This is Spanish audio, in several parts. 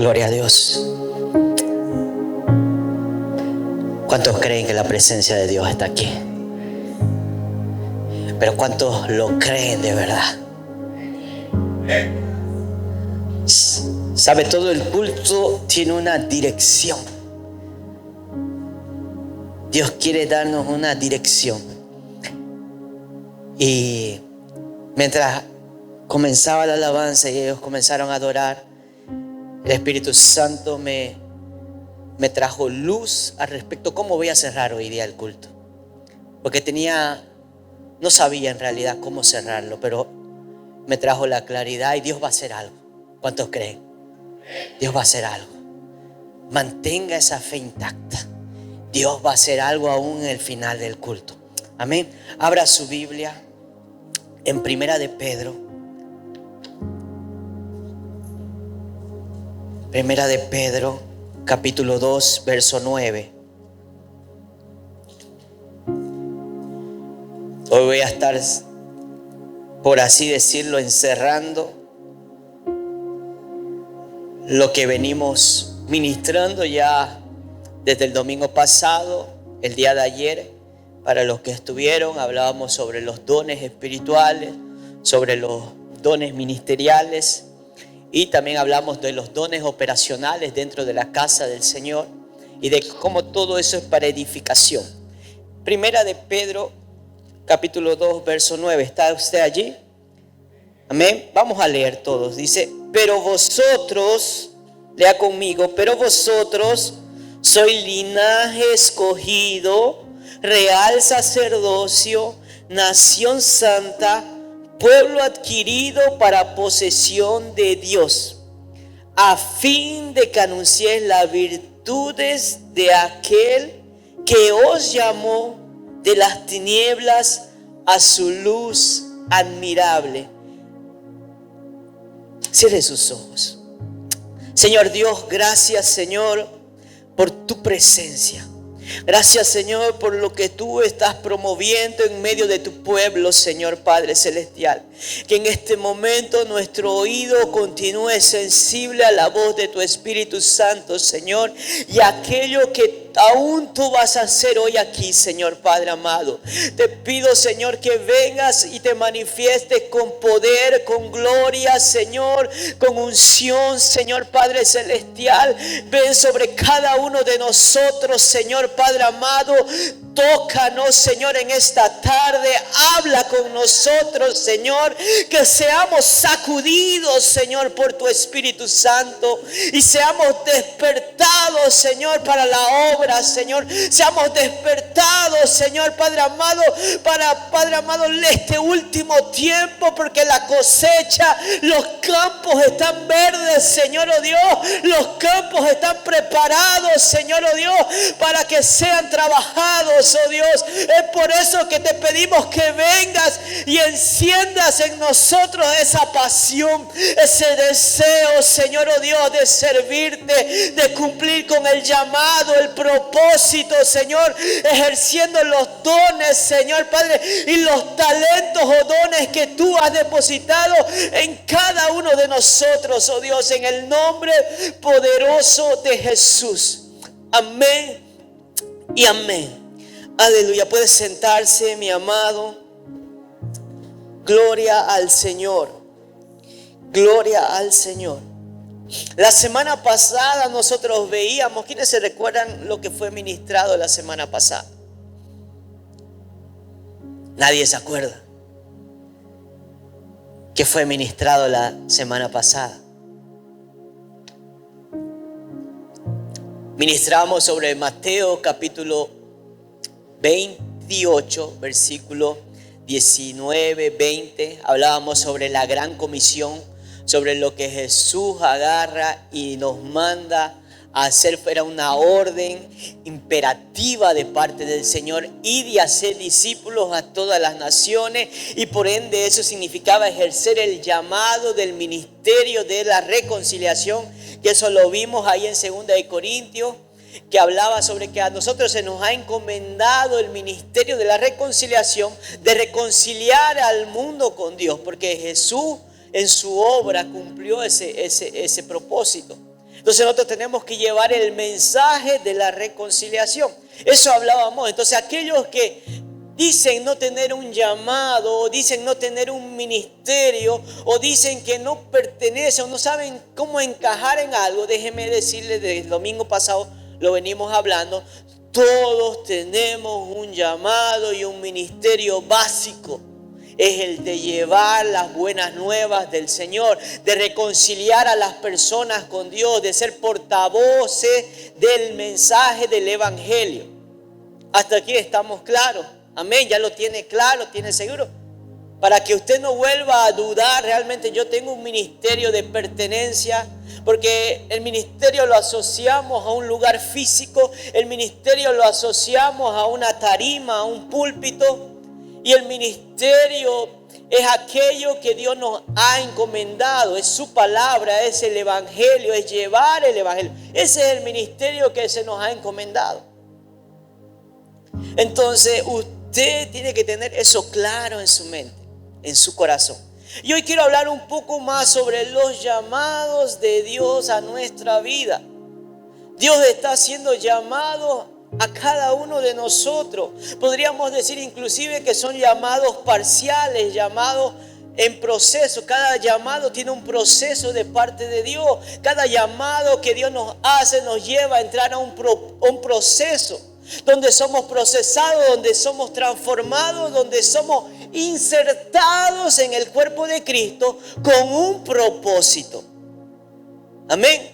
Gloria a Dios. ¿Cuántos creen que la presencia de Dios está aquí? Pero ¿cuántos lo creen de verdad? ¿Sabe? Todo el culto tiene una dirección. Dios quiere darnos una dirección. Y mientras comenzaba la alabanza y ellos comenzaron a adorar, el Espíritu Santo me trajo luz al respecto cómo voy a cerrar hoy día el culto. Porque no sabía en realidad cómo cerrarlo, pero me trajo la claridad y Dios va a hacer algo. ¿Cuántos creen? Dios va a hacer algo. Mantenga esa fe intacta. Dios va a hacer algo aún en el final del culto. Amén. Abra su Biblia en Primera de Pedro. Primera de Pedro, capítulo 2, verso 9. Hoy voy a estar, por así decirlo, encerrando lo que venimos ministrando ya desde el domingo pasado, el día de ayer. Para los que estuvieron, hablábamos sobre los dones espirituales, sobre los dones ministeriales y también hablamos de los dones operacionales dentro de la casa del Señor y de cómo todo eso es para edificación. Primera de Pedro, capítulo 2, verso 9. ¿Está usted allí? Amén. Vamos a leer todos. Dice: pero vosotros, lea conmigo, pero vosotros sois linaje escogido, real sacerdocio, nación santa, pueblo adquirido para posesión de Dios, a fin de que anunciéis las virtudes de aquel que os llamó de las tinieblas a su luz admirable. Cierre sus ojos. Señor Dios, gracias, Señor, por tu presencia. Gracias, Señor, por lo que tú estás promoviendo en medio de tu pueblo, Señor Padre Celestial. Que en este momento nuestro oído continúe sensible a la voz de tu Espíritu Santo, Señor, y aquello que aún tú vas a hacer hoy aquí, Señor Padre amado. Te pido, Señor, que vengas y te manifiestes con poder, con gloria, Señor, con unción, Señor Padre Celestial. Ven sobre cada uno de nosotros, Señor Padre amado. Tócanos, Señor, en esta tarde. Habla con nosotros, Señor. Que seamos sacudidos, Señor, por tu Espíritu Santo. Y seamos despertados, Señor, para la obra, Señor. Seamos despertados, Señor, Padre amado, para, Padre amado, este último tiempo. Porque la cosecha, los campos están verdes, Señor, oh Dios. Los campos están preparados, Señor, oh Dios, para que sean trabajados, oh Dios. Es por eso que te pedimos que vengas y enciendas en nosotros esa pasión, ese deseo, Señor, oh Dios, de servirte, de cumplir con el llamado, el propósito, Señor, ejerciendo los dones, Señor Padre, y los talentos o dones que tú has depositado en cada uno de nosotros, oh Dios, en el nombre poderoso de Jesús. Amén y amén. Aleluya. Puede sentarse, mi amado. Gloria al Señor. Gloria al Señor. La semana pasada nosotros veíamos, ¿quiénes se recuerdan lo que fue ministrado la semana pasada? Nadie se acuerda. ¿Qué fue ministrado la semana pasada? Ministramos sobre Mateo capítulo 28, versículo 19, 20. Hablábamos sobre la gran comisión, sobre lo que Jesús agarra y nos manda a hacer. Era una orden imperativa de parte del Señor, y de hacer discípulos a todas las naciones, y por ende eso significaba ejercer el llamado del ministerio de la reconciliación, que eso lo vimos ahí en 2 de Corintios, que hablaba sobre que a nosotros se nos ha encomendado el ministerio de la reconciliación, de reconciliar al mundo con Dios, porque Jesús en su obra cumplió ese propósito. Entonces nosotros tenemos que llevar el mensaje de la reconciliación. Eso hablábamos. Entonces aquellos que dicen no tener un llamado, o dicen no tener un ministerio, o dicen que no pertenecen, o no saben cómo encajar en algo, déjenme decirles, desde el domingo pasado lo venimos hablando, todos tenemos un llamado y un ministerio básico. Es el de llevar las buenas nuevas del Señor, de reconciliar a las personas con Dios, de ser portavoces del mensaje del Evangelio. Hasta aquí estamos claros. Amén, ya lo tiene claro, tiene seguro. Para que usted no vuelva a dudar, realmente yo tengo un ministerio de pertenencia, porque el ministerio lo asociamos a un lugar físico, el ministerio lo asociamos a una tarima, a un púlpito, y el ministerio es aquello que Dios nos ha encomendado, es su palabra, es el Evangelio, es llevar el Evangelio. Ese es el ministerio que se nos ha encomendado. Entonces usted tiene que tener eso claro en su mente, en su corazón. Y hoy quiero hablar un poco más sobre los llamados de Dios a nuestra vida. Dios está haciendo llamados a cada uno de nosotros. Podríamos decir inclusive que son llamados parciales, llamados en proceso. Cada llamado tiene un proceso de parte de Dios. Cada llamado que Dios nos hace nos lleva a entrar a un proceso donde somos procesados, donde somos transformados, donde somos insertados en el cuerpo de Cristo con un propósito. Amén.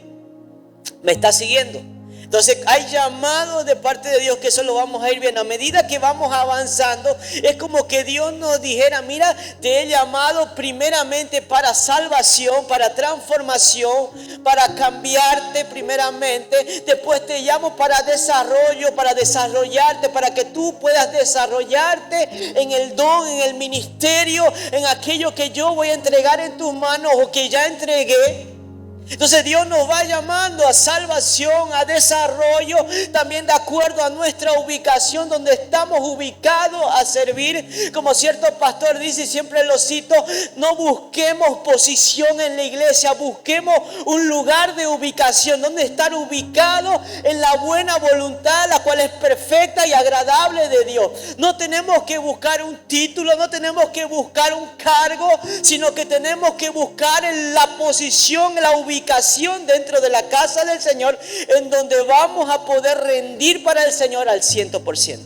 ¿Me está siguiendo? Entonces hay llamados de parte de Dios que eso lo vamos a ir viendo. A medida que vamos avanzando, es como que Dios nos dijera, mira, te he llamado primeramente para salvación, para transformación, para cambiarte primeramente. Después te llamo para desarrollo, para desarrollarte, para que tú puedas desarrollarte en el don, en el ministerio, en aquello que yo voy a entregar en tus manos o que ya entregué. Entonces Dios nos va llamando a salvación, a desarrollo, también de acuerdo a nuestra ubicación, donde estamos ubicados a servir. Como cierto pastor dice, y siempre lo cito, no busquemos posición en la iglesia, busquemos un lugar de ubicación, donde estar ubicados en la buena voluntad, la cual es perfecta y agradable de Dios. No tenemos que buscar un título, no tenemos que buscar un cargo, sino que tenemos que buscar en la posición, en la ubicación dentro de la casa del Señor, en donde vamos a poder rendir para el Señor al 100%.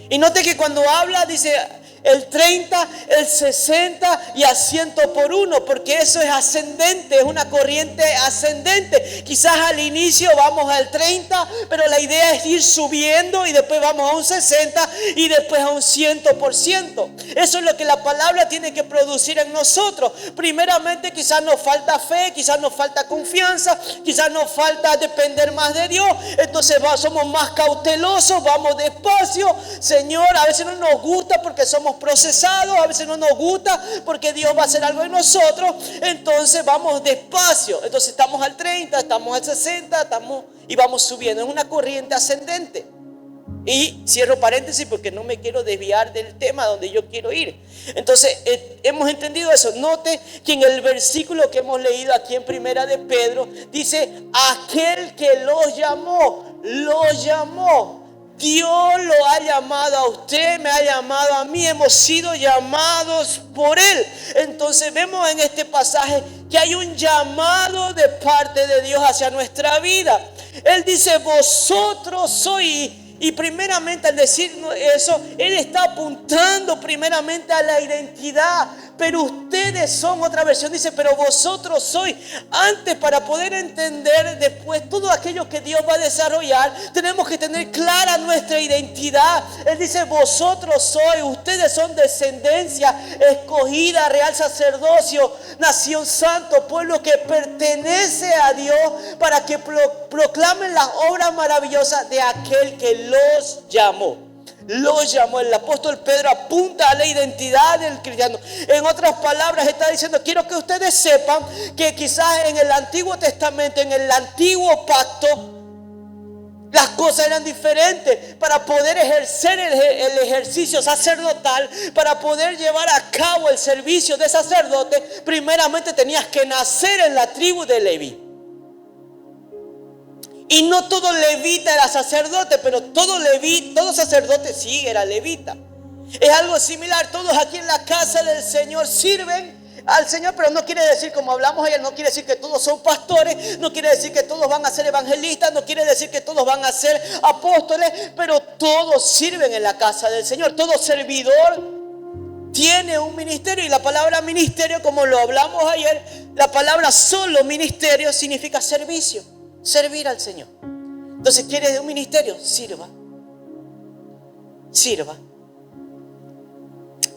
Y note que cuando habla dice el 30, el 60 y a 100 por 1, porque eso es ascendente, es una corriente ascendente. Quizás al inicio vamos al 30, pero la idea es ir subiendo y después vamos a un 60 y después a un 100%. Eso es lo que la palabra tiene que producir en nosotros. Primeramente quizás nos falta fe, quizás nos falta confianza, quizás nos falta depender más de Dios. Entonces somos más cautelosos, vamos despacio. Señor, a veces no nos gusta porque somos procesados, a veces no nos gusta porque Dios va a hacer algo en nosotros, entonces vamos despacio. Entonces estamos al 30, estamos al 60, y vamos subiendo, es una corriente ascendente. Y cierro paréntesis porque no me quiero desviar del tema donde yo quiero ir. Entonces hemos entendido eso. Note que en el versículo que hemos leído aquí en Primera de Pedro dice, aquel que los llamó, Dios lo ha llamado a usted, me ha llamado a mí, hemos sido llamados por Él. Entonces vemos en este pasaje que hay un llamado de parte de Dios hacia nuestra vida. Él dice, vosotros sois. Y primeramente al decir eso, Él está apuntando primeramente a la identidad. Pero ustedes son, otra versión dice, pero vosotros sois. Antes, para poder entender después todo aquello que Dios va a desarrollar, tenemos que tener clara nuestra identidad. Él dice, vosotros sois, ustedes son descendencia escogida, real sacerdocio, nación santo, pueblo que pertenece a Dios, para que proclamen las obras maravillosas de aquel que los llamó. Los llamó. El apóstol Pedro apunta a la identidad del cristiano. En otras palabras está diciendo, quiero que ustedes sepan que quizás en el Antiguo Testamento, en el antiguo pacto, las cosas eran diferentes. Para poder ejercer el ejercicio sacerdotal, para poder llevar a cabo el servicio de sacerdote, primeramente tenías que nacer en la tribu de Leví. Y no todo levita era sacerdote, pero todo sacerdote sí era levita. Es algo similar. Todos aquí en la casa del Señor sirven al Señor, pero no quiere decir, como hablamos ayer, no quiere decir que todos son pastores, no quiere decir que todos van a ser evangelistas, no quiere decir que todos van a ser apóstoles, pero todos sirven en la casa del Señor. Todo servidor tiene un ministerio, y la palabra ministerio, como lo hablamos ayer, la palabra solo ministerio significa servicio, servir al Señor. Entonces, ¿quieres un ministerio? Sirva.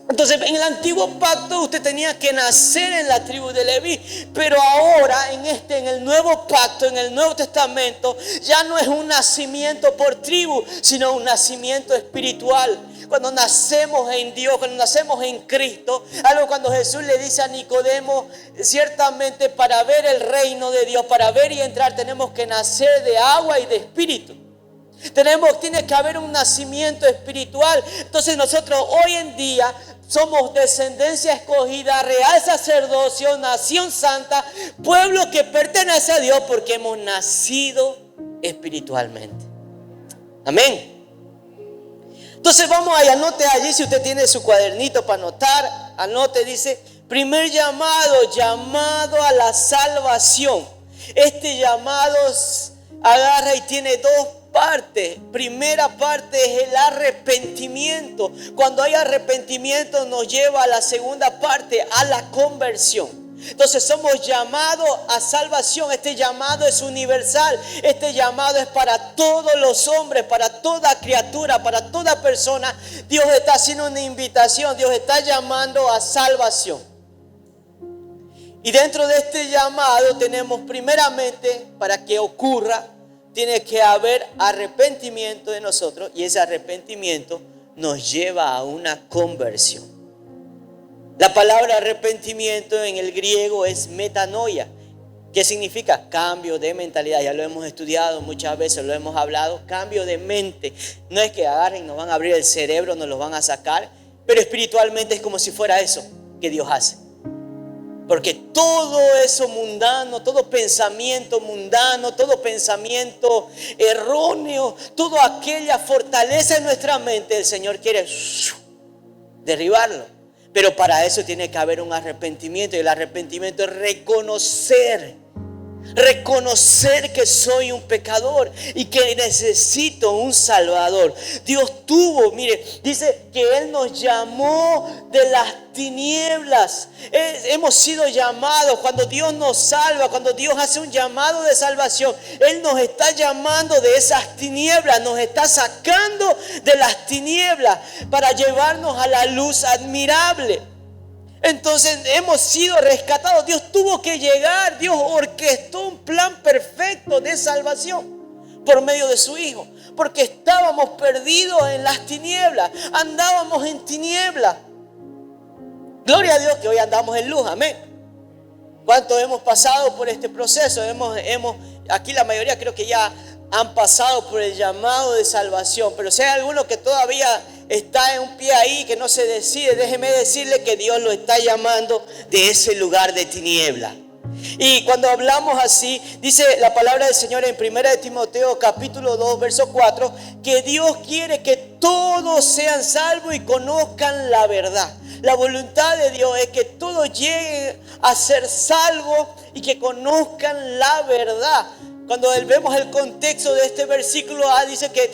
Entonces, en el antiguo pacto usted tenía que nacer en la tribu de Leví, pero ahora en el nuevo pacto, en el Nuevo Testamento, ya no es un nacimiento por tribu, sino un nacimiento espiritual. Cuando nacemos en Dios, cuando nacemos en Cristo, algo cuando Jesús le dice a Nicodemo, ciertamente para ver el reino de Dios, para ver y entrar, tenemos que nacer de agua y de espíritu. Tiene que haber un nacimiento espiritual. Entonces nosotros hoy en día somos descendencia escogida, real sacerdocio, nación santa, pueblo que pertenece a Dios porque hemos nacido espiritualmente. Amén. Entonces vamos ahí, anote allí si usted tiene su cuadernito para anotar, anote, dice, primer llamado a la salvación. Este llamado agarra y tiene dos partes. Primera parte es el arrepentimiento. Cuando hay arrepentimiento nos lleva a la segunda parte, a la conversión. Entonces somos llamados a salvación. Este llamado es universal. Este llamado es para todos los hombres, para toda criatura, para toda persona. Dios está haciendo una invitación. Dios está llamando a salvación. Y dentro de este llamado tenemos primeramente, para que ocurra, tiene que haber arrepentimiento de nosotros. Y ese arrepentimiento nos lleva a una conversión. La palabra arrepentimiento en el griego es metanoia, que significa cambio de mentalidad. Ya lo hemos estudiado muchas veces, lo hemos hablado, cambio de mente. No es que agarren, nos van a abrir el cerebro, nos lo van a sacar, pero espiritualmente es como si fuera eso que Dios hace. Porque todo eso mundano, todo pensamiento mundano, todo pensamiento erróneo, toda aquella fortaleza en nuestra mente, el Señor quiere derribarlo. Pero para eso tiene que haber un arrepentimiento. Y el arrepentimiento es reconocer que soy un pecador y que necesito un Salvador. Dios dice que Él nos llamó de las tinieblas. Hemos sido llamados. Cuando Dios nos salva, cuando Dios hace un llamado de salvación, Él nos está llamando de esas tinieblas, nos está sacando de las tinieblas para llevarnos a la luz admirable. Entonces hemos sido rescatados. Dios tuvo que llegar. Dios orquestó un plan perfecto de salvación por medio de su Hijo. Porque estábamos perdidos en las tinieblas. Andábamos en tinieblas. Gloria a Dios que hoy andamos en luz. Amén. ¿Cuántos hemos pasado por este proceso? Aquí la mayoría creo que ya han pasado por el llamado de salvación. Pero si hay alguno que todavía está en un pie ahí, que no se decide, déjeme decirle que Dios lo está llamando de ese lugar de tiniebla. Y cuando hablamos así, dice la palabra del Señor en 1 Timoteo capítulo 2 verso 4, que Dios quiere que todos sean salvos y conozcan la verdad. La voluntad de Dios es que todos lleguen a ser salvos y que conozcan la verdad. Cuando vemos el contexto de este versículo, dice que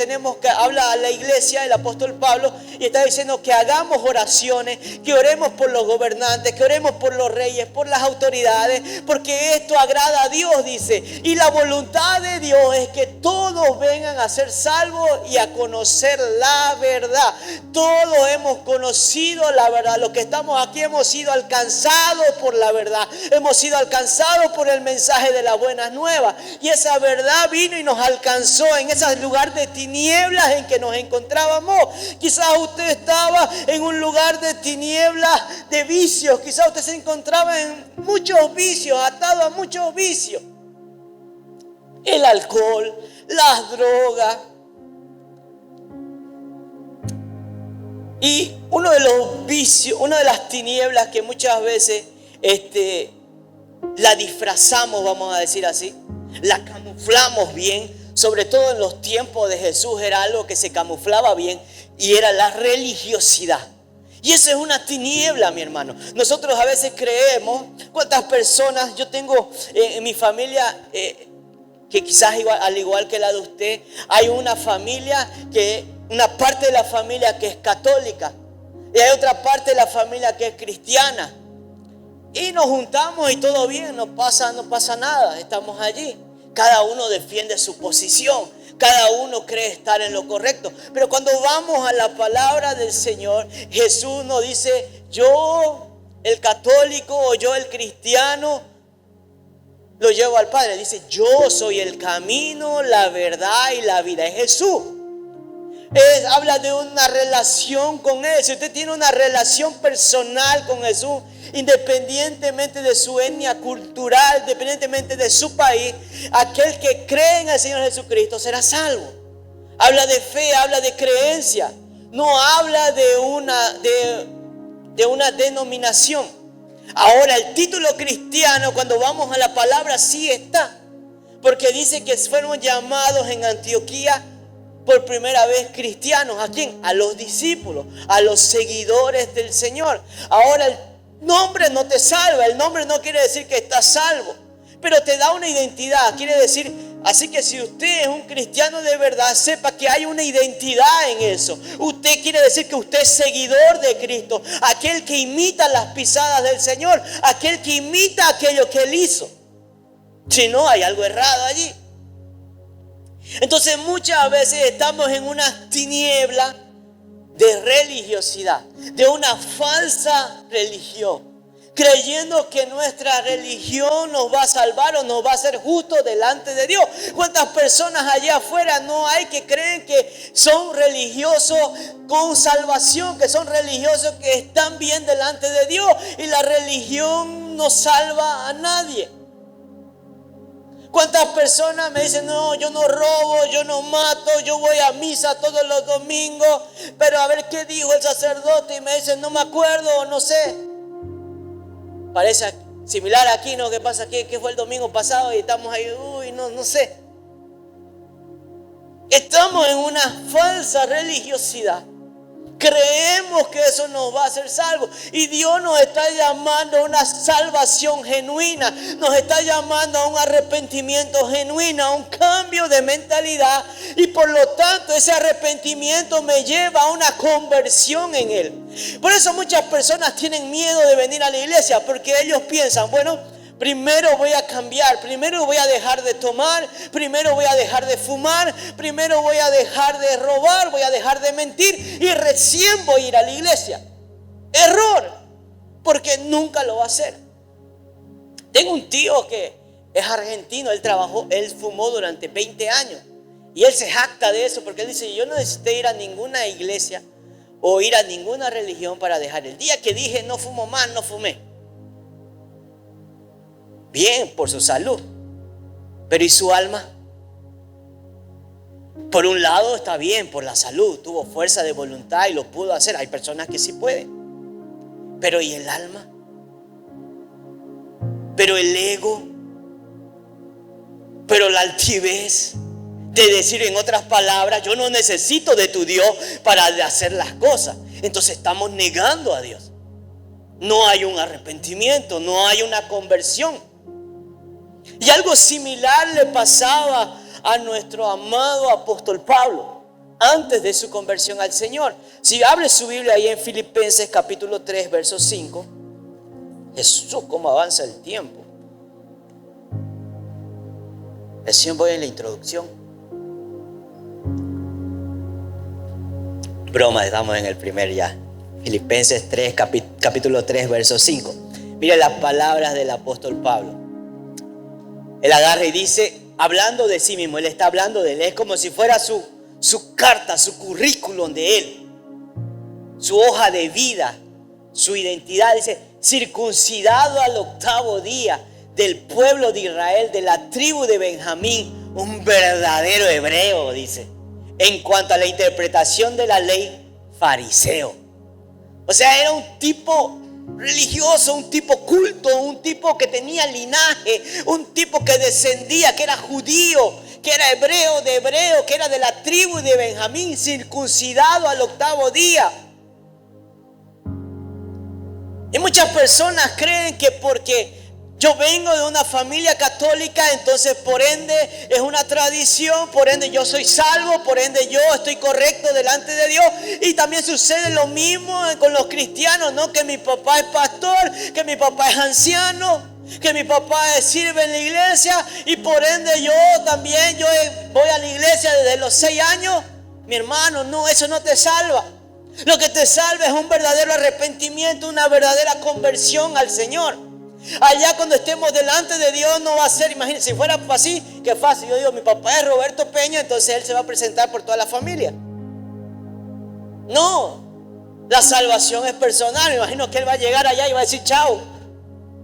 habla a la iglesia, el apóstol Pablo, y está diciendo que hagamos oraciones, que oremos por los gobernantes, que oremos por los reyes, por las autoridades, porque esto agrada a Dios, dice. Y la voluntad de Dios es que todos vengan a ser salvos y a conocer la verdad. Todos hemos conocido la verdad. Los que estamos aquí hemos sido alcanzados por la verdad. Hemos sido alcanzados por el mensaje de las buenas nuevas. Y esa verdad vino y nos alcanzó en ese lugar de tinieblas en que nos encontrábamos. Quizás usted estaba en un lugar de tinieblas, de vicios. Quizás usted se encontraba en muchos vicios, atado a muchos vicios. El alcohol, las drogas. Y uno de los vicios, una de las tinieblas que muchas veces la disfrazamos, vamos a decir así, la camuflamos bien, sobre todo en los tiempos de Jesús, era algo que se camuflaba bien y era la religiosidad. Y eso es una tiniebla, mi hermano. Nosotros a veces creemos, ¿cuántas personas? Yo tengo en mi familia, que quizás al igual que la de usted, hay una parte de la familia que es católica y hay otra parte de la familia que es cristiana. Y nos juntamos y todo bien, no pasa nada, estamos allí. Cada uno defiende su posición. Cada uno cree estar en lo correcto. Pero cuando vamos a la palabra del Señor, Jesús nos dice, yo el católico o yo el cristiano lo llevo al Padre. Dice, yo soy el camino, la verdad y la vida. Es Jesús. Habla de una relación con Él. Si usted tiene una relación personal con Jesús, independientemente de su etnia cultural, independientemente de su país, aquel que cree en el Señor Jesucristo será salvo. Habla de fe, habla de creencia. No habla de una denominación. Ahora, el título cristiano, cuando vamos a la palabra, sí está. Porque dice que fueron llamados en Antioquía por primera vez cristianos. ¿A quién? A los discípulos, a los seguidores del Señor. Ahora, el nombre no te salva. El nombre no quiere decir que estás salvo, pero te da una identidad. Quiere decir, así que si usted es un cristiano de verdad, sepa que hay una identidad en eso. Usted quiere decir que usted es seguidor de Cristo, aquel que imita las pisadas del Señor, aquel que imita aquello que Él hizo. Si no, hay algo errado allí. Entonces muchas veces estamos en una tiniebla de religiosidad, de una falsa religión, creyendo que nuestra religión nos va a salvar o nos va a hacer justos delante de Dios. ¿Cuántas personas allá afuera no hay que creen que son religiosos con salvación, que son religiosos que están bien delante de Dios? Y la religión no salva a nadie. ¿Cuántas personas me dicen, no, yo no robo, yo no mato, yo voy a misa todos los domingos, pero a ver qué dijo el sacerdote? Y me dicen, no me acuerdo o no sé. Parece similar aquí, ¿no? ¿Qué pasa aquí? ¿Qué fue el domingo pasado? Y estamos ahí, no sé. Estamos en una falsa religiosidad. Creemos que eso nos va a hacer salvos. Y Dios nos está llamando a una salvación genuina. Nos está llamando a un arrepentimiento genuino, a un cambio de mentalidad. Y por lo tanto ese arrepentimiento me lleva a una conversión en Él. Por eso muchas personas tienen miedo de venir a la iglesia. Porque ellos piensan, bueno, primero voy a cambiar, primero voy a dejar de tomar, primero voy a dejar de fumar, primero voy a dejar de robar, voy a dejar de mentir y recién voy a ir a la iglesia. Error, porque nunca lo va a hacer. Tengo un tío que es argentino, él fumó durante 20 años y él se jacta de eso porque él dice, yo no necesité ir a ninguna iglesia o ir a ninguna religión para dejar. El día que dije no fumo más, no fumé. Bien, por su salud. Pero ¿y su alma? Por un lado está bien, por la salud. Tuvo fuerza de voluntad y lo pudo hacer. Hay personas que sí pueden. Pero ¿y el alma? Pero el ego. Pero la altivez. De decir en otras palabras, yo no necesito de tu Dios para hacer las cosas. Entonces estamos negando a Dios. No hay un arrepentimiento, no hay una conversión. Y algo similar le pasaba a nuestro amado apóstol Pablo antes de su conversión al Señor. Si abre su Biblia ahí en Filipenses capítulo 3, verso 5. Jesús, cómo avanza el tiempo. Recién voy en la introducción. Broma, estamos en el primer ya. Filipenses 3, capítulo 3, verso 5. Mire las palabras del apóstol Pablo. Él agarra y dice, hablando de sí mismo, él está hablando de él, es como si fuera su carta, su currículum de él, su hoja de vida, su identidad. Dice, circuncidado al 8º día, del pueblo de Israel, de la tribu de Benjamín, un verdadero hebreo, dice. En cuanto a la interpretación de la ley, fariseo. O sea, era un tipo religioso, un tipo culto, un tipo que tenía linaje, un tipo que descendía, que era judío, que era hebreo de hebreo, que era de la tribu de Benjamín, circuncidado al 8º día. Y muchas personas creen que porque yo vengo de una familia católica, entonces por ende es una tradición, por ende yo soy salvo, por ende yo estoy correcto delante de Dios. Y también sucede lo mismo con los cristianos, ¿no? Que mi papá es pastor, que mi papá es anciano, que mi papá sirve en la iglesia y por ende yo también voy a la iglesia desde los 6 años. Mi hermano, no, eso no te salva. Lo que te salva es un verdadero arrepentimiento, una verdadera conversión al Señor. Allá cuando estemos delante de Dios no va a ser, imagínense, si fuera así, qué fácil. Yo digo, mi papá es Roberto Peña, entonces él se va a presentar por toda la familia. No, la salvación es personal. Me imagino que él va a llegar allá y va a decir chao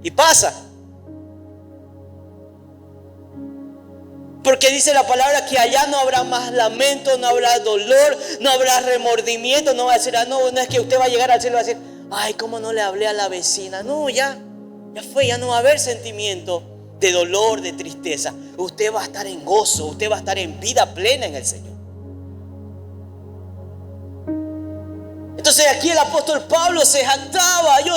y pasa. Porque dice la palabra que allá no habrá más lamento, no habrá dolor, no habrá remordimiento. No va a decir, no es que usted va a llegar al cielo y va a decir, ay, cómo no le hablé a la vecina. No, ya fue, ya no va a haber sentimiento de dolor, de tristeza. Usted va a estar en gozo, usted va a estar en vida plena en el Señor. Entonces aquí el apóstol Pablo se jactaba, yo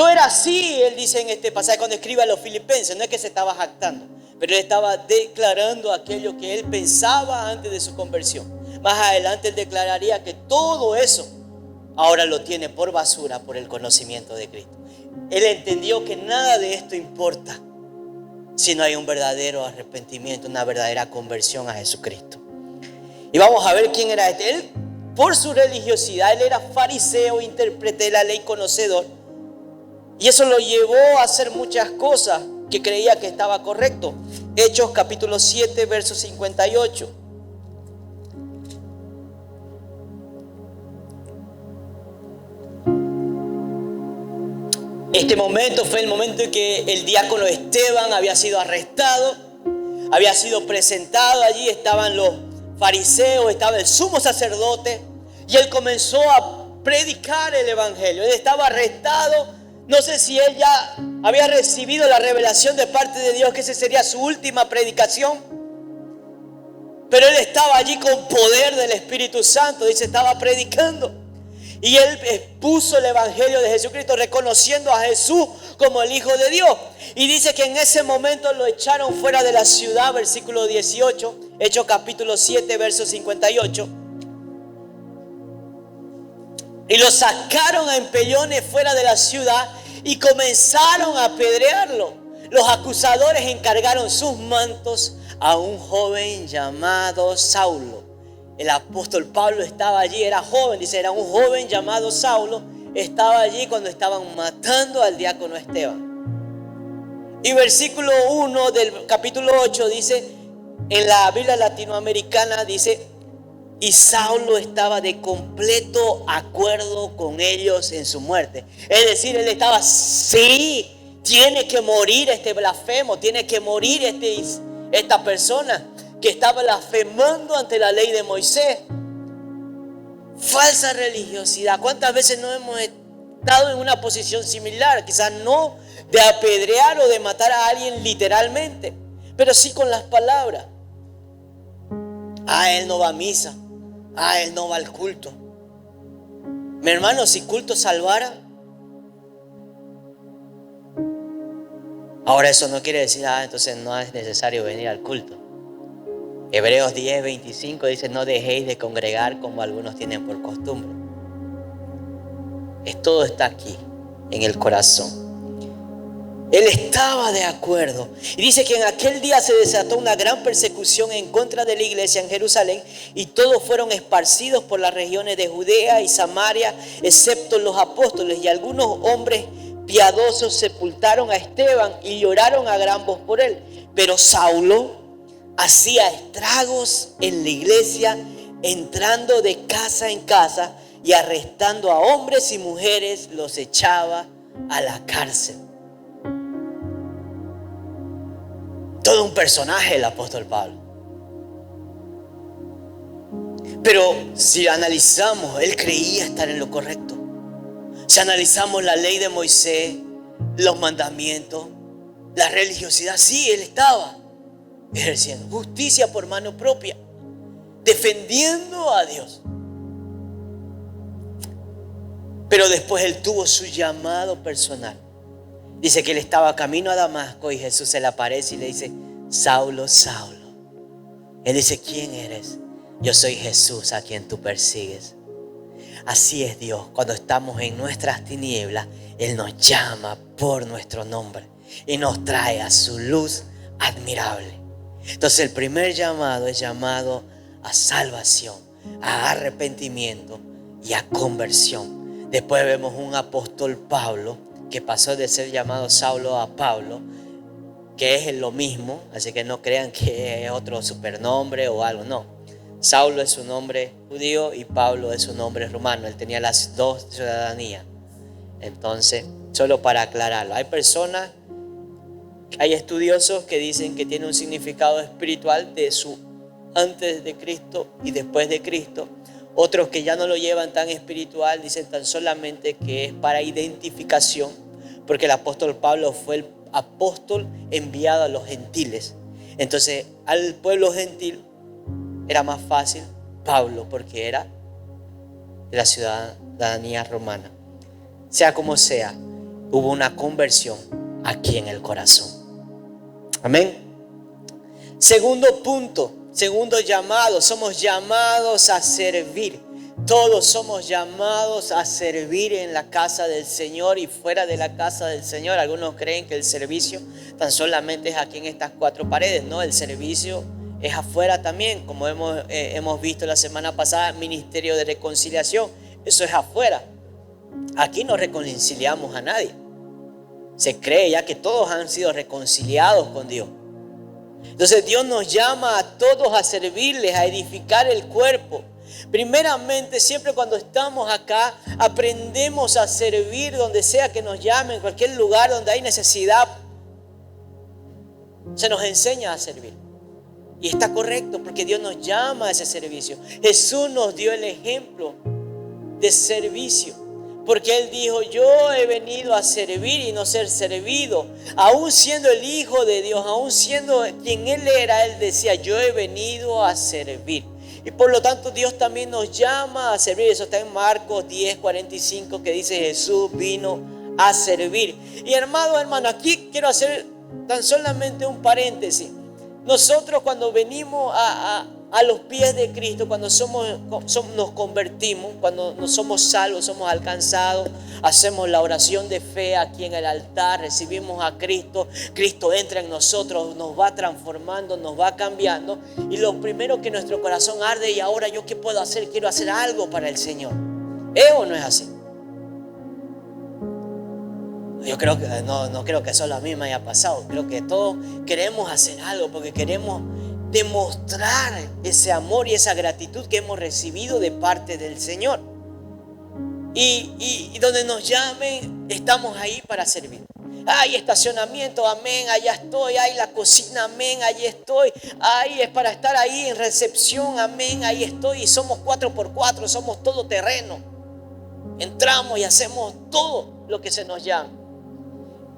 era así, él dice en este pasaje cuando escribe a los filipenses, no es que se estaba jactando, pero él estaba declarando aquello que él pensaba antes de su conversión. Más adelante él declararía que todo eso ahora lo tiene por basura por el conocimiento de Cristo. Él entendió que nada de esto importa si no hay un verdadero arrepentimiento, una verdadera conversión a Jesucristo. Y vamos a ver quién era este. Él, por su religiosidad, él era fariseo, intérprete de la ley, conocedor. Y eso lo llevó a hacer muchas cosas que creía que estaba correcto. Hechos capítulo 7, verso 58. Este momento fue el momento en que el diácono Esteban había sido arrestado, había sido presentado. Allí estaban los fariseos, estaba el sumo sacerdote y él comenzó a predicar el evangelio. Él estaba arrestado. No sé si él ya había recibido la revelación de parte de Dios que esa sería su última predicación, pero él estaba allí con poder del Espíritu Santo. Dice, estaba predicando. Y él expuso el evangelio de Jesucristo, reconociendo a Jesús como el Hijo de Dios. Y dice que en ese momento lo echaron fuera de la ciudad, versículo 18, Hechos capítulo 7, verso 58. Y lo sacaron a empellones fuera de la ciudad y comenzaron a apedrearlo. Los acusadores encargaron sus mantos a un joven llamado Saulo. El apóstol Pablo estaba allí, era joven, dice, era un joven llamado Saulo, estaba allí cuando estaban matando al diácono Esteban. Y versículo 1 del capítulo 8 dice, en la Biblia latinoamericana dice, y Saulo estaba de completo acuerdo con ellos en su muerte. Es decir, él estaba, sí, tiene que morir este blasfemo, tiene que morir esta persona que estaba blasfemando ante la ley de Moisés. Falsa religiosidad. ¿Cuántas veces no hemos estado en una posición similar? Quizás no de apedrear o de matar a alguien literalmente, pero sí con las palabras. Él no va a misa. Él no va al culto. Mi hermano, si culto salvara, ahora eso no quiere decir, entonces no es necesario venir al culto. Hebreos 10, 25 dice, no dejéis de congregar como algunos tienen por costumbre. Todo está aquí, en el corazón. Él estaba de acuerdo. Y dice que en aquel día se desató una gran persecución en contra de la iglesia en Jerusalén. Y todos fueron esparcidos por las regiones de Judea y Samaria, excepto los apóstoles. Y algunos hombres piadosos sepultaron a Esteban y lloraron a gran voz por él. Pero Saulo hacía estragos en la iglesia, entrando de casa en casa y arrestando a hombres y mujeres, los echaba a la cárcel. Todo un personaje el apóstol Pablo. Pero si analizamos, él creía estar en lo correcto. Si analizamos la ley de Moisés, los mandamientos, La religiosidad, sí, él estaba ejerciendo justicia por mano propia, defendiendo a Dios. Pero después él tuvo su llamado personal. Dice que él estaba camino a Damasco y Jesús se le aparece y le dice: Saulo, Saulo. Él dice: ¿quién eres? Yo soy Jesús a quien tú persigues. Así es Dios. Cuando estamos en nuestras tinieblas, Él nos llama por nuestro nombre y nos trae a su luz admirable. Entonces el primer llamado es llamado a salvación, a arrepentimiento y a conversión. Después vemos un apóstol Pablo que pasó de ser llamado Saulo a Pablo, que es lo mismo, así que no crean que es otro supernombre o algo, no. Saulo es su nombre judío y Pablo es su nombre romano. Él tenía las dos ciudadanías. Entonces, solo para aclararlo, hay estudiosos que dicen que tiene un significado espiritual de su antes de Cristo y después de Cristo. Otros que ya no lo llevan tan espiritual dicen tan solamente que es para identificación, porque el apóstol Pablo fue el apóstol enviado a los gentiles. Entonces, al pueblo gentil era más fácil Pablo, porque era de la ciudadanía romana. Sea como sea, hubo una conversión aquí en el corazón. Amén. Segundo punto, segundo llamado, somos llamados a servir. Todos somos llamados a servir en la casa del Señor y fuera de la casa del Señor. Algunos creen que el servicio tan solamente es aquí en estas cuatro paredes. No, el servicio es afuera también, como hemos visto la semana pasada, ministerio de reconciliación. Eso es afuera. Aquí no reconciliamos a nadie. Se cree ya que todos han sido reconciliados con Dios. Entonces Dios nos llama a todos a servirles, a edificar el cuerpo. Primeramente, siempre cuando estamos acá, aprendemos a servir donde sea que nos llamen, en cualquier lugar donde hay necesidad. Se nos enseña a servir. Y está correcto porque Dios nos llama a ese servicio. Jesús nos dio el ejemplo de servicio. Porque Él dijo: yo he venido a servir y no ser servido. Aún siendo el Hijo de Dios, aún siendo quien Él era, Él decía: yo he venido a servir. Y por lo tanto Dios también nos llama a servir. Eso está en Marcos 10:45, que dice: Jesús vino a servir. Y hermano, aquí quiero hacer tan solamente un paréntesis. Nosotros cuando venimos a los pies de Cristo, cuando nos convertimos, cuando nos somos salvos, somos alcanzados, hacemos la oración de fe aquí en el altar, recibimos a Cristo, Cristo entra en nosotros, nos va transformando, nos va cambiando, y lo primero que nuestro corazón arde: y ahora yo qué puedo hacer, quiero hacer algo para el Señor. ¿Es o no es así? Yo creo que no creo que solo a mí me haya pasado. Creo que todos queremos hacer algo porque queremos demostrar ese amor y esa gratitud que hemos recibido de parte del Señor. Y donde nos llamen, estamos ahí para servir. Hay estacionamiento, amén, allá estoy. Hay la cocina, amén, allí estoy. Ahí es para estar ahí en recepción, amén, ahí estoy. Y somos 4x4, somos todoterreno. Entramos y hacemos todo lo que se nos llama.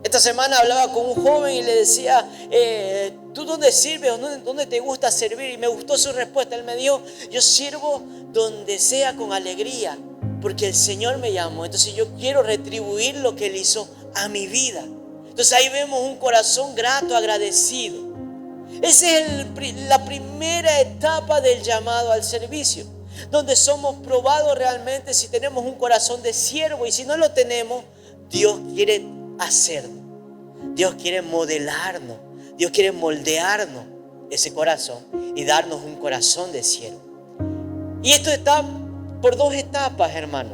Esta semana hablaba con un joven y le decía: ¿tú dónde sirves? ¿Dónde te gusta servir? Y me gustó su respuesta. Él me dijo: yo sirvo donde sea con alegría, porque el Señor me llamó. Entonces yo quiero retribuir lo que Él hizo a mi vida. Entonces ahí vemos un corazón grato, agradecido. Esa es la primera etapa del llamado al servicio, donde somos probados realmente si tenemos un corazón de siervo. Y si no lo tenemos, Dios quiere hacernos. Dios quiere modelarnos. Dios quiere moldearnos ese corazón y darnos un corazón de siervo. Y esto está por dos etapas, hermano.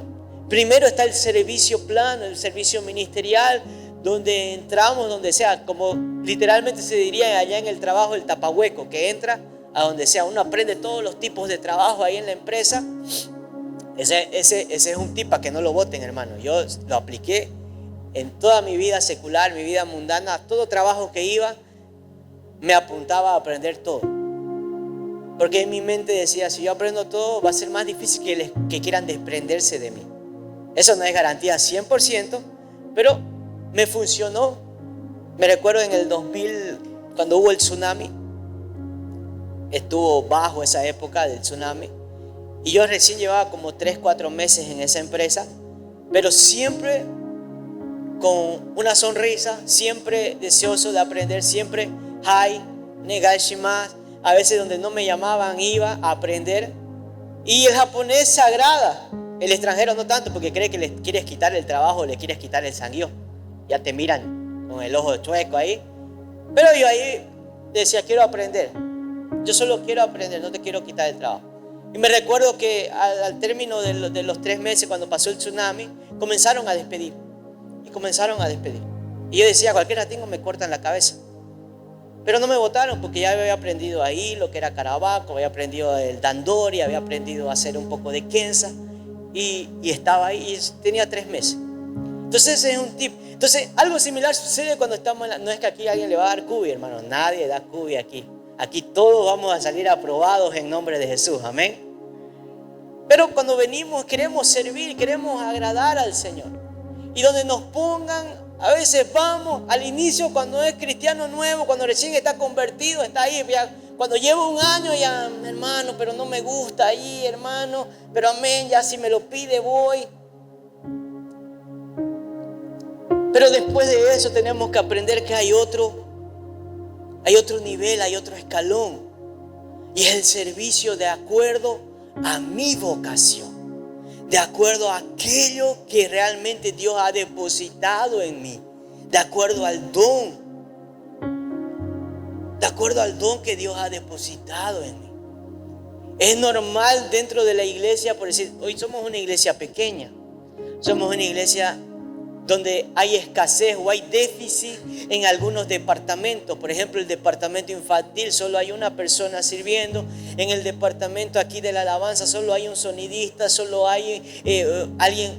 Primero está el servicio plano, el servicio ministerial, donde entramos donde sea, como literalmente se diría allá en el trabajo, el tapahueco, que entra a donde sea. Uno aprende todos los tipos de trabajo ahí en la empresa. Ese es un tip para que no lo voten, hermano. Yo lo apliqué en toda mi vida secular, mi vida mundana. Todo trabajo que iba, me apuntaba a aprender todo. Porque en mi mente decía: si yo aprendo todo, va a ser más difícil que quieran desprenderse de mí. Eso no es garantía 100%, pero me funcionó. Me recuerdo en el 2000, cuando hubo el tsunami, estuvo bajo esa época del tsunami, y yo recién llevaba como 3, 4 meses en esa empresa, pero siempre con una sonrisa, siempre deseoso de aprender, siempre hi, negashimasu. A veces donde no me llamaban iba a aprender. Y el japonés se agrada, el extranjero no tanto, porque cree que le quieres quitar el trabajo, le quieres quitar el sanguio. Ya te miran con el ojo chueco ahí. Pero yo ahí decía, quiero aprender. Yo solo quiero aprender, no te quiero quitar el trabajo. Y me recuerdo que al término de los 3 meses, cuando pasó el tsunami, comenzaron a despedir. Y yo decía, cualquier ratingo me cortan la cabeza. Pero no me votaron porque ya había aprendido ahí lo que era Carabaco, había aprendido el Dandori, había aprendido a hacer un poco de Kensa. Y estaba ahí y tenía 3 meses. Entonces ese es un tip. Entonces algo similar sucede cuando estamos no es que aquí alguien le va a dar cubi, hermano. Nadie da cubi aquí. Aquí todos vamos a salir aprobados en nombre de Jesús. Amén. Pero cuando venimos queremos servir, queremos agradar al Señor. Y donde nos pongan, a veces vamos al inicio cuando es cristiano nuevo, cuando recién está convertido, está ahí. Cuando llevo 1 año ya, hermano, pero no me gusta ahí, hermano. Pero amén, ya si me lo pide voy. Pero después de eso tenemos que aprender que hay otro nivel, hay otro escalón. Y es el servicio de acuerdo a mi vocación. De acuerdo a aquello que realmente Dios ha depositado en mí. De acuerdo al don. De acuerdo al don que Dios ha depositado en mí. Es normal dentro de la iglesia, por decir, hoy somos una iglesia pequeña. Somos una iglesia donde hay escasez o hay déficit en algunos departamentos. Por ejemplo, el departamento infantil solo hay una persona sirviendo. En el departamento aquí de la alabanza solo hay un sonidista, solo hay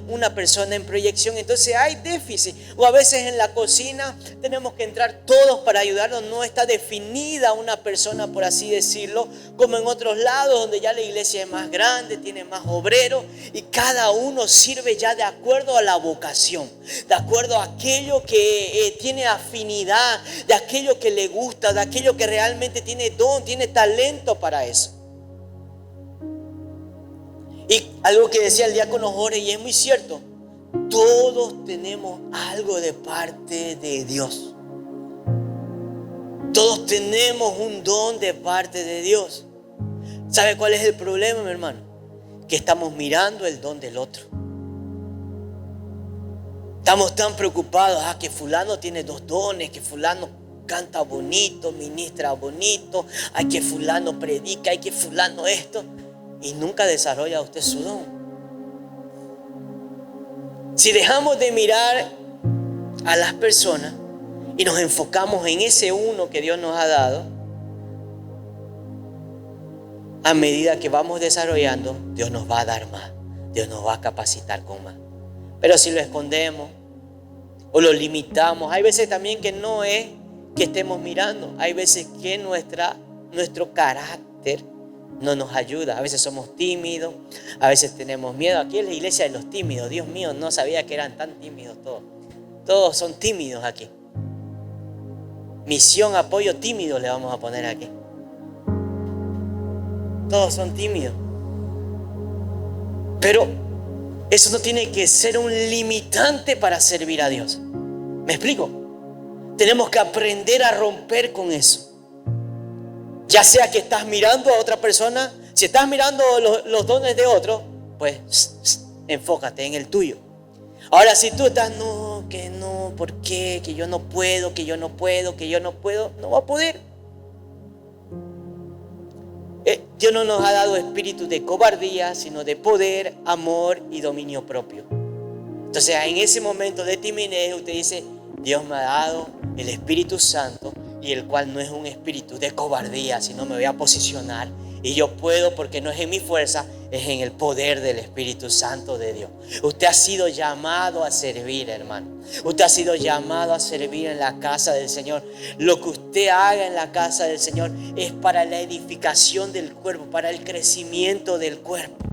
una persona en proyección. Entonces hay déficit. O a veces en la cocina tenemos que entrar todos para ayudarnos. No está definida una persona, por así decirlo, como en otros lados donde ya la iglesia es más grande, tiene más obreros y cada uno sirve ya de acuerdo a la vocación. De acuerdo a aquello que tiene afinidad, de aquello que le gusta, de aquello que realmente tiene don, tiene talento para eso. Y algo que decía el diácono Jorge, y es muy cierto, todos tenemos algo de parte de Dios. Todos tenemos un don de parte de Dios. ¿Sabe cuál es el problema, mi hermano? Que estamos mirando el don del otro. Estamos tan preocupados, que fulano tiene 2 dones, que fulano canta bonito, ministra bonito, que fulano predica, que fulano esto. Y nunca desarrolla usted su don. Si dejamos de mirar a las personas y nos enfocamos en ese uno que Dios nos ha dado, a medida que vamos desarrollando, Dios nos va a dar más. Dios nos va a capacitar con más. Pero si lo escondemos o lo limitamos, hay veces también que no es que estemos mirando. Hay veces que nuestro carácter no nos ayuda. A veces somos tímidos, a veces tenemos miedo. Aquí es la iglesia de los tímidos. Dios mío, no sabía que eran tan tímidos todos. Todos son tímidos aquí. Misión, apoyo tímido le vamos a poner aquí. Todos son tímidos. Pero eso no tiene que ser un limitante para servir a Dios. ¿Me explico? Tenemos que aprender a romper con eso. Ya sea que estás mirando a otra persona, si estás mirando los dones de otro, pues enfócate en el tuyo. Ahora si tú estás, no, ¿por qué? Que yo no puedo, no va a poder. Dios no nos ha dado espíritu de cobardía, sino de poder, amor y dominio propio. Entonces en ese momento de timidez usted dice, Dios me ha dado el Espíritu Santo, y el cual no es un espíritu de cobardía, sino me voy a posicionar y yo puedo, porque no es en mi fuerza, es en el poder del Espíritu Santo de Dios. Usted ha sido llamado a servir, hermano. Usted ha sido llamado a servir en la casa del Señor. Lo que usted haga en la casa del Señor es para la edificación del cuerpo, para el crecimiento del cuerpo.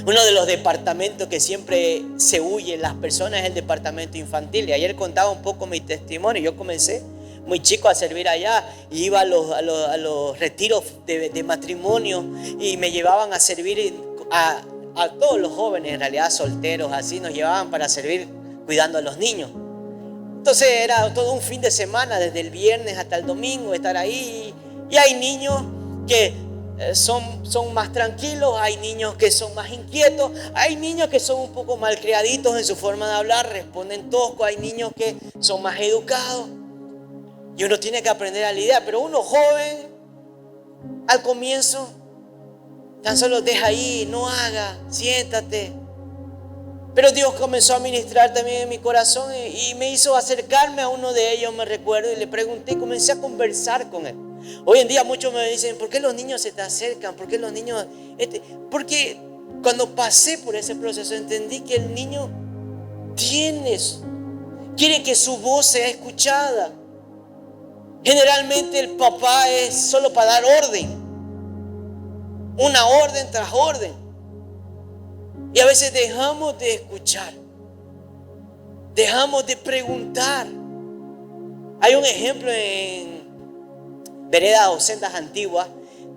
Uno de los departamentos que siempre se huye las personas es el departamento infantil. Y ayer contaba un poco mi testimonio. Yo comencé muy chico a servir allá y iba a los retiros de matrimonio y me llevaban a servir a todos los jóvenes, en realidad solteros, así nos llevaban para servir cuidando a los niños. Entonces era todo un fin de semana, desde el viernes hasta el domingo, estar ahí. Y hay niños que son más tranquilos, hay niños que son más inquietos, hay niños que son un poco malcriaditos en su forma de hablar, responden tosco, hay niños que son más educados. Y uno tiene que aprender a lidiar, pero uno joven, al comienzo, tan solo deja ahí, no haga, siéntate. Pero Dios comenzó a ministrar también en mi corazón y me hizo acercarme a uno de ellos, me recuerdo, y le pregunté y comencé a conversar con él. Hoy en día muchos me dicen, ¿por qué los niños se te acercan? ¿Por qué los niños...? Porque cuando pasé por ese proceso entendí que el niño quiere que su voz sea escuchada. Generalmente el papá es solo para dar orden, una orden tras orden. Y a veces dejamos de escuchar, dejamos de preguntar. Hay un ejemplo en Veredas o Sendas Antiguas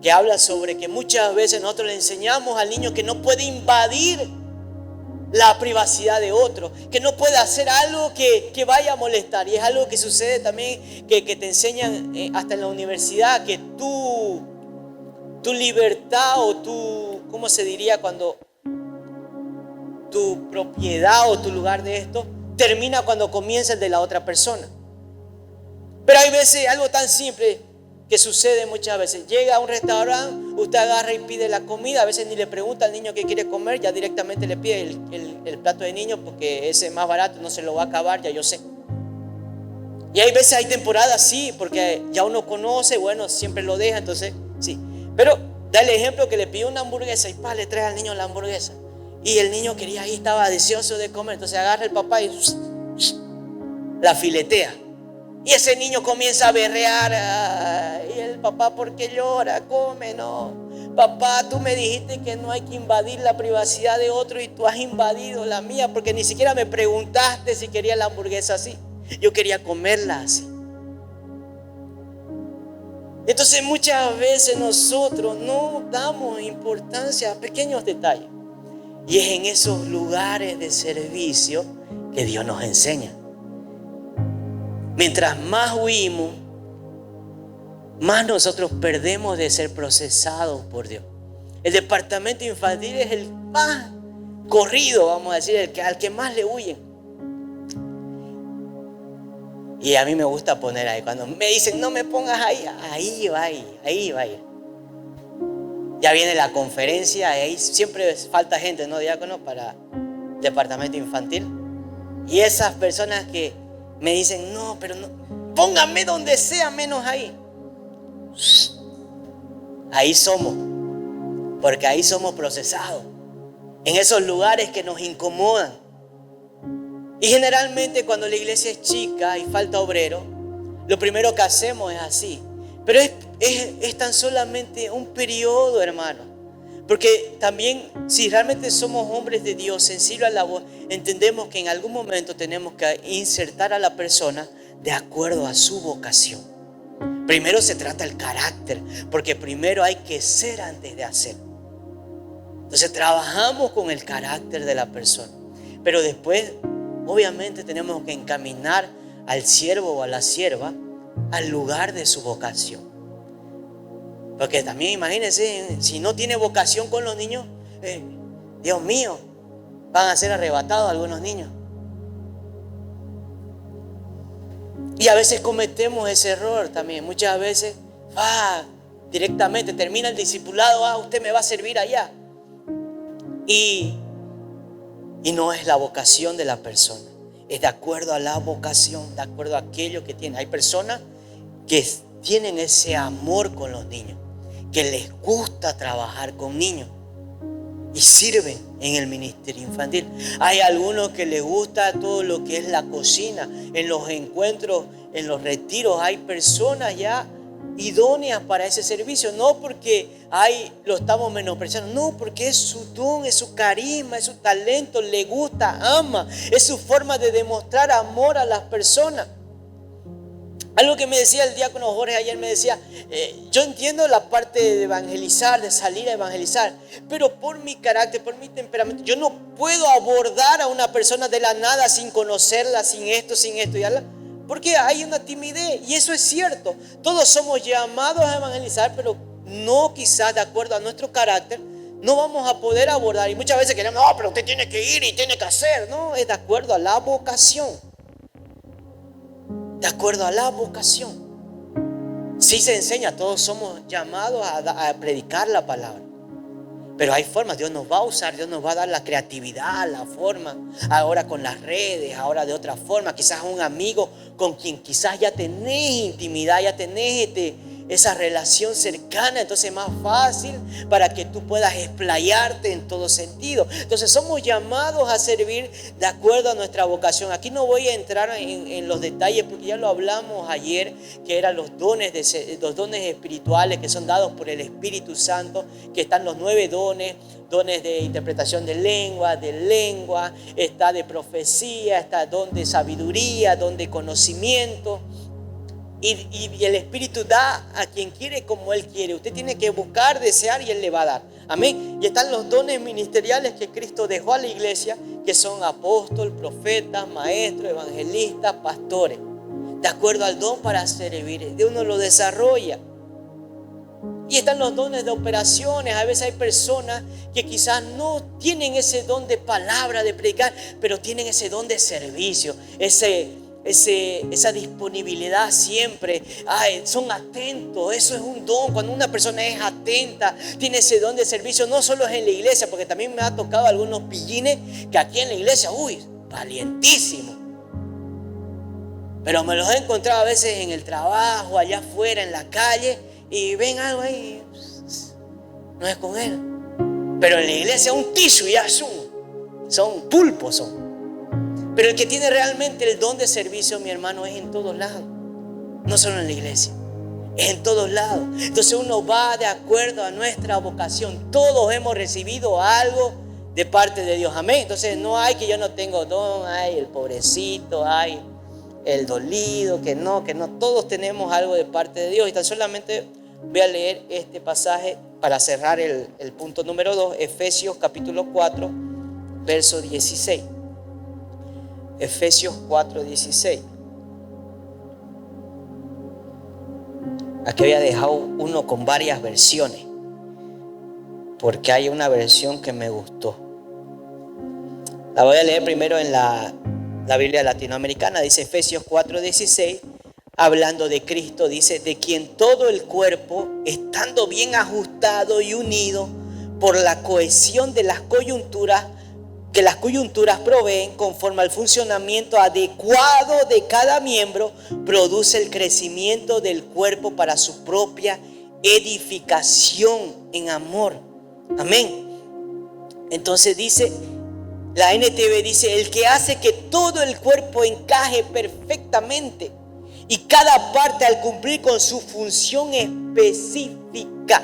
que habla sobre que muchas veces nosotros le enseñamos al niño que no puede invadir la privacidad de otro, que no puede hacer algo que vaya a molestar. Y es algo que sucede también, que te enseñan hasta en la universidad, que tu libertad o ¿cómo se diría? Cuando tu propiedad o tu lugar de esto termina cuando comienza el de la otra persona. Pero hay veces algo tan simple que sucede muchas veces. Llega a un restaurante, usted agarra y pide la comida, a veces ni le pregunta al niño qué quiere comer, ya directamente le pide el plato de niño porque ese es más barato, no se lo va a acabar, ya yo sé. Y hay veces, hay temporadas sí, porque ya uno conoce, bueno, siempre lo deja, entonces sí. Pero da el ejemplo que le pide una hamburguesa y le trae al niño la hamburguesa. Y el niño quería ir, estaba deseoso de comer, entonces agarra el papá y la filetea. Y ese niño comienza a berrear. Y el papá, ¿por qué llora? Come, no. Papá, tú me dijiste que no hay que invadir la privacidad de otro y tú has invadido la mía porque ni siquiera me preguntaste si quería la hamburguesa así. Yo quería comerla así. Entonces muchas veces nosotros no damos importancia a pequeños detalles. Y es en esos lugares de servicio que Dios nos enseña. Mientras más huimos, más nosotros perdemos de ser procesados por Dios. El departamento infantil es el más corrido, vamos a decir, al que más le huyen. Y a mí me gusta poner ahí. Cuando me dicen, no me pongas ahí, ahí va a ir. Ya viene la conferencia, y ahí siempre falta gente, ¿no, diácono? Para el departamento infantil. Y esas personas que me dicen, no, pero no, póngame donde sea menos ahí. Ahí somos, porque ahí somos procesados, en esos lugares que nos incomodan. Y generalmente cuando la iglesia es chica y falta obrero, lo primero que hacemos es así. Pero es tan solamente un periodo, hermano. Porque también si realmente somos hombres de Dios, sensibles a la voz, entendemos que en algún momento tenemos que insertar a la persona de acuerdo a su vocación. Primero se trata el carácter, porque primero hay que ser antes de hacer. Entonces trabajamos con el carácter de la persona. Pero después, obviamente, tenemos que encaminar al siervo o a la sierva al lugar de su vocación. Porque también imagínense, si no tiene vocación con los niños, Dios mío, van a ser arrebatados algunos niños. Y a veces cometemos ese error también. Muchas veces, directamente termina el discipulado, usted me va a servir allá. Y no es la vocación de la persona. Es de acuerdo a la vocación, de acuerdo a aquello que tiene. Hay personas que tienen ese amor con los niños, que les gusta trabajar con niños y sirven en el ministerio infantil. Hay algunos que les gusta todo lo que es la cocina. En los encuentros, en los retiros, hay personas ya idóneas para ese servicio, no porque lo estamos menospreciando, no, porque es su don, es su carisma, es su talento, le gusta, ama, es su forma de demostrar amor a las personas. Algo que me decía el diácono Jorge ayer, me decía, yo entiendo la parte de evangelizar, de salir a evangelizar, pero por mi carácter, por mi temperamento, yo no puedo abordar a una persona de la nada sin conocerla, sin esto y allá, porque hay una timidez, y eso es cierto. Todos somos llamados a evangelizar, pero no quizás de acuerdo a nuestro carácter, no vamos a poder abordar. Y muchas veces queremos, no, pero usted tiene que ir y tiene que hacer. No, es de acuerdo a la vocación. De acuerdo a la vocación. Sí se enseña, todos somos llamados a predicar la palabra. Pero hay formas, Dios nos va a usar, Dios nos va a dar la creatividad, la forma. Ahora con las redes, ahora de otra forma. Quizás un amigo con quien quizás ya tenés intimidad, ya tenés esa relación cercana. Entonces es más fácil para que tú puedas explayarte en todo sentido. Entonces somos llamados a servir de acuerdo a nuestra vocación. Aquí no voy a entrar en los detalles porque ya lo hablamos ayer, que eran los dones espirituales que son dados por el Espíritu Santo, que están los 9 dones de interpretación de lengua, está de profecía, está don de sabiduría, don de conocimiento. Y el Espíritu da a quien quiere como Él quiere. Usted tiene que buscar, desear y Él le va a dar. Amén. Y están los dones ministeriales que Cristo dejó a la iglesia, que son apóstol, profetas, maestros, evangelistas, pastores. De acuerdo al don para servir, uno lo desarrolla. Y están los dones de operaciones. A veces hay personas que quizás no tienen ese don de palabra, de predicar, pero tienen ese don de servicio, esa disponibilidad siempre. Son atentos, eso es un don. Cuando una persona es atenta, tiene ese don de servicio, no solo es en la iglesia, porque también me ha tocado algunos pillines que aquí en la iglesia, valientísimo. Pero me los he encontrado a veces en el trabajo, allá afuera, en la calle, y ven algo ahí, no es con él. Pero en la iglesia un tizo ya son pulpos son. Pero el que tiene realmente el don de servicio, mi hermano, es en todos lados. No solo en la iglesia, es en todos lados. Entonces uno va de acuerdo a nuestra vocación. Todos hemos recibido algo de parte de Dios. Amén. Entonces no hay que yo no tengo don, hay el pobrecito, hay el dolido, que no. Todos tenemos algo de parte de Dios. Y tan solamente voy a leer este pasaje para cerrar el punto número 2. Efesios capítulo 4, verso 16. Efesios 4:16. Aquí había dejado uno con varias versiones, porque hay una versión que me gustó. La voy a leer primero en la Biblia latinoamericana. Dice Efesios 4:16, hablando de Cristo, dice: de quien todo el cuerpo, estando bien ajustado y unido por la cohesión de las coyunturas, que las coyunturas proveen conforme al funcionamiento adecuado de cada miembro, produce el crecimiento del cuerpo para su propia edificación en amor. Amén. Entonces dice, la NTV dice: el que hace que todo el cuerpo encaje perfectamente y cada parte al cumplir con su función específica.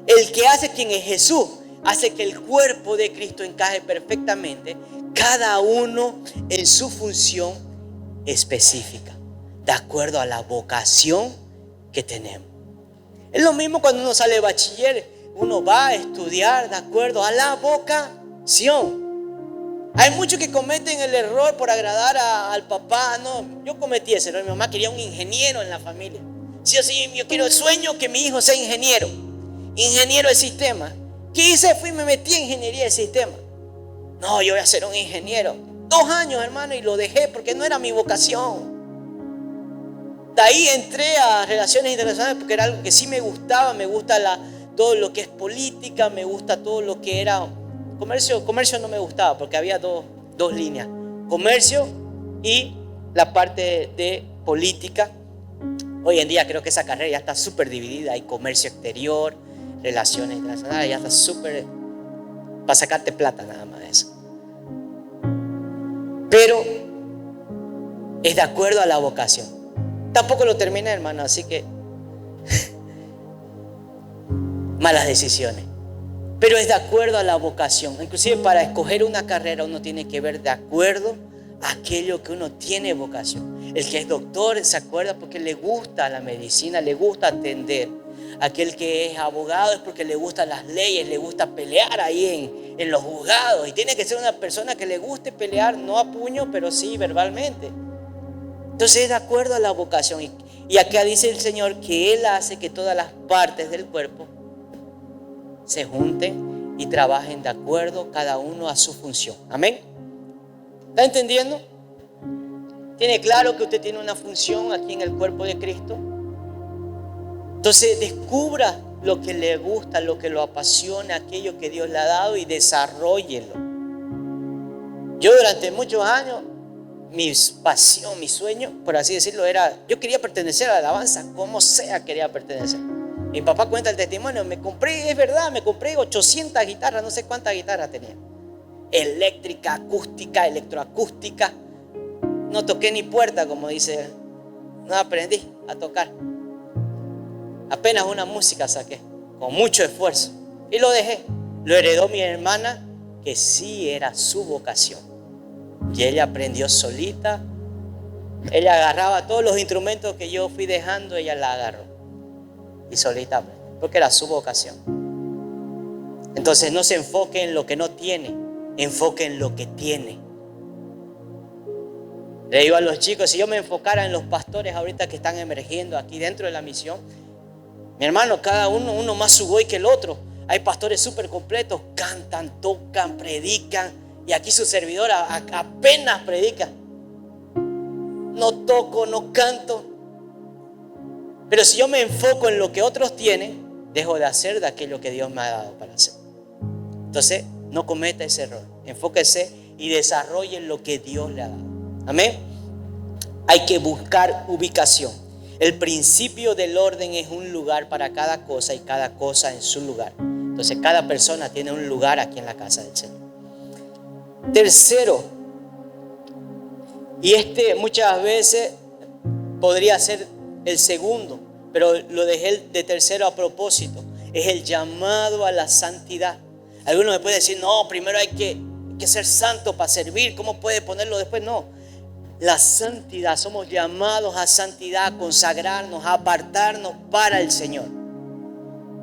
El que hace, quien es Jesús, hace que el cuerpo de Cristo encaje perfectamente, cada uno en su función específica, de acuerdo a la vocación que tenemos. Es lo mismo cuando uno sale de bachiller, uno va a estudiar de acuerdo a la vocación. Hay muchos que cometen el error por agradar al papá. No, yo cometí ese error. Mi mamá quería un ingeniero en la familia. Sí o sí, yo quiero el sueño que mi hijo sea ingeniero de sistema. ¿Qué hice? Fui y me metí en ingeniería de sistema. No, yo voy a ser un ingeniero. 2 años, hermano, y lo dejé porque no era mi vocación. De ahí entré a relaciones internacionales porque era algo que sí me gustaba. Me gusta todo lo que es política, me gusta todo lo que era comercio. Comercio no me gustaba porque había dos líneas: comercio y la parte de política. Hoy en día creo que esa carrera ya está súper dividida. Hay comercio exterior, relaciones internacionales, ya está súper para sacarte plata nada más de eso. Pero es de acuerdo a la vocación. Tampoco lo terminé, hermano, así que malas decisiones. Pero es de acuerdo a la vocación. Inclusive para escoger una carrera uno tiene que ver de acuerdo a aquello que uno tiene vocación. El que es doctor se acuerda porque le gusta la medicina, le gusta atender. Aquel que es abogado es porque le gustan las leyes, le gusta pelear ahí en los juzgados. Y tiene que ser una persona que le guste pelear, no a puño, pero sí verbalmente. Entonces es de acuerdo a la vocación. Y acá dice el Señor que Él hace que todas las partes del cuerpo se junten y trabajen de acuerdo cada uno a su función. Amén. ¿Está entendiendo? ¿Tiene claro que usted tiene una función aquí en el cuerpo de Cristo? Entonces descubra lo que le gusta, lo que lo apasiona, aquello que Dios le ha dado y desarróllelo. Yo durante muchos años, mi pasión, mi sueño, por así decirlo, era, yo quería pertenecer a la alabanza, como sea quería pertenecer. Mi papá cuenta el testimonio, es verdad, me compré 800 guitarras, no sé cuántas guitarras tenía. Eléctrica, acústica, electroacústica. No toqué ni puerta, como dice él. No aprendí a tocar. Apenas una música saqué, con mucho esfuerzo. Y lo dejé. Lo heredó mi hermana, que sí era su vocación. Y ella aprendió solita. Ella agarraba todos los instrumentos que yo fui dejando, ella la agarró. Y solita aprendió, porque era su vocación. Entonces no se enfoque en lo que no tiene, enfoque en lo que tiene. Le digo a los chicos, si yo me enfocara en los pastores ahorita que están emergiendo aquí dentro de la misión, mi hermano, cada uno más sugoi que el otro. Hay pastores súper completos, cantan, tocan, predican. Y aquí su servidora apenas predica. No toco, no canto. Pero si yo me enfoco en lo que otros tienen, dejo de hacer de aquello que Dios me ha dado para hacer. Entonces, no cometa ese error. Enfóquese y desarrolle lo que Dios le ha dado. Amén. Hay que buscar ubicación. El principio del orden es un lugar para cada cosa y cada cosa en su lugar. Entonces cada persona tiene un lugar aquí en la casa del Señor. Tercero, y muchas veces podría ser el segundo, pero lo dejé de tercero a propósito, es el llamado a la santidad. Algunos me pueden decir, no, primero hay que ser santo para servir, ¿cómo puede ponerlo después? No. La santidad, somos llamados a santidad, a consagrarnos, a apartarnos para el Señor.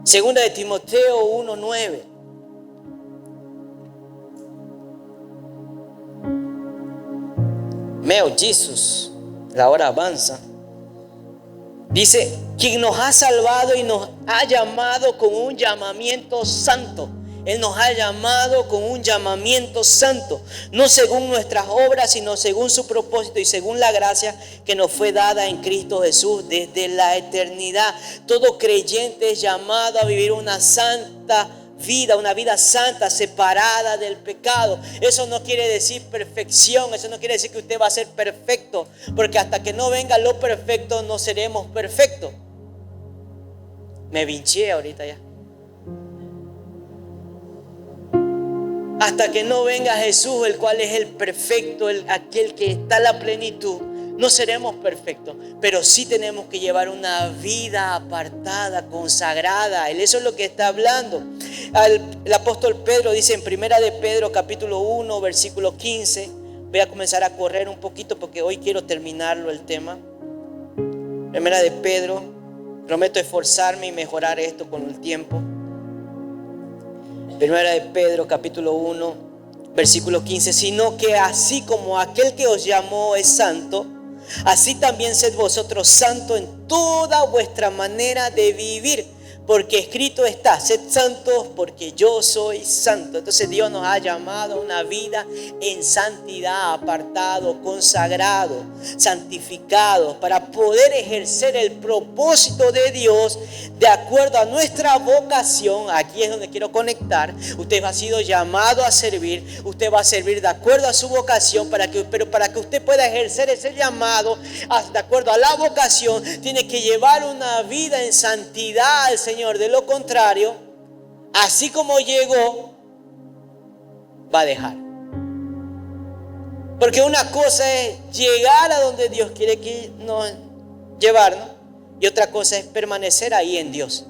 Segunda de Timoteo 1:9. Meo Jesús, la hora avanza. Dice, quien nos ha salvado y nos ha llamado con un llamamiento santo. Él nos ha llamado con un llamamiento santo, no según nuestras obras, sino según su propósito y según la gracia que nos fue dada en Cristo Jesús desde la eternidad. Todo creyente es llamado a vivir una santa vida, una vida santa, separada del pecado. Eso no quiere decir perfección, eso no quiere decir que usted va a ser perfecto, porque hasta que no venga lo perfecto no seremos perfectos. Me vinché ahorita ya. Hasta que no venga Jesús, el cual es el perfecto, aquel que está en la plenitud, no seremos perfectos, pero sí tenemos que llevar una vida apartada, consagrada. Eso es lo que está hablando. El apóstol Pedro dice en Primera de Pedro capítulo 1 versículo 15, voy a comenzar a correr un poquito porque hoy quiero terminarlo el tema. Primera de Pedro, prometo esforzarme y mejorar esto con el tiempo. Primera de Pedro capítulo 1 versículo 15, sino que así como aquel que os llamó es santo, así también sed vosotros santos en toda vuestra manera de vivir, porque escrito está, sed santos porque yo soy santo. Entonces Dios nos ha llamado a una vida en santidad, apartado, consagrado, santificado, para poder ejercer el propósito de Dios de acuerdo a nuestra vocación. Aquí es donde quiero conectar. Usted ha sido llamado a servir, usted va a servir de acuerdo a su vocación, pero para que usted pueda ejercer ese llamado de acuerdo a la vocación, tiene que llevar una vida en santidad al Señor. De lo contrario, así como llegó, va a dejar. Porque una cosa es llegar a donde Dios quiere que nos llevarnos, y otra cosa es permanecer ahí en Dios.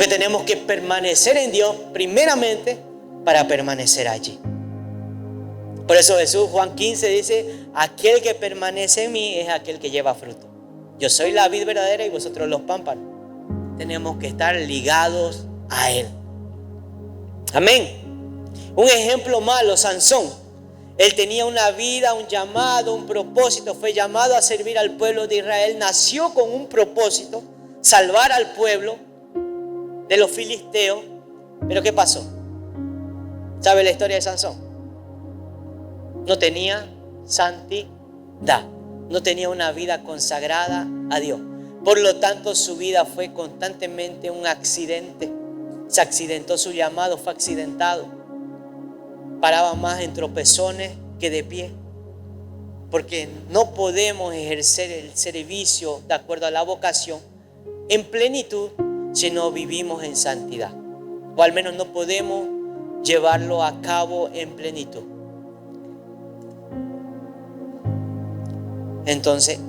Porque tenemos que permanecer en Dios primeramente para permanecer allí. Por eso Jesús, Juan 15 dice, aquel que permanece en mí es aquel que lleva fruto. Yo soy la vid verdadera y vosotros los pámpanos. Tenemos que estar ligados a Él. Amén. Un ejemplo malo, Sansón. Él tenía una vida, un llamado, un propósito. Fue llamado a servir al pueblo de Israel. Nació con un propósito, salvar al pueblo de los filisteos. Pero ¿qué pasó? ¿Sabe la historia de Sansón? No tenía santidad. No tenía una vida consagrada a Dios. Por lo tanto, su vida fue constantemente un accidente. Se accidentó su llamado, fue accidentado. Paraba más en tropezones que de pie. Porque no podemos ejercer el servicio de acuerdo a la vocación en plenitud si no vivimos en santidad. O al menos no podemos llevarlo a cabo en plenitud. Entonces,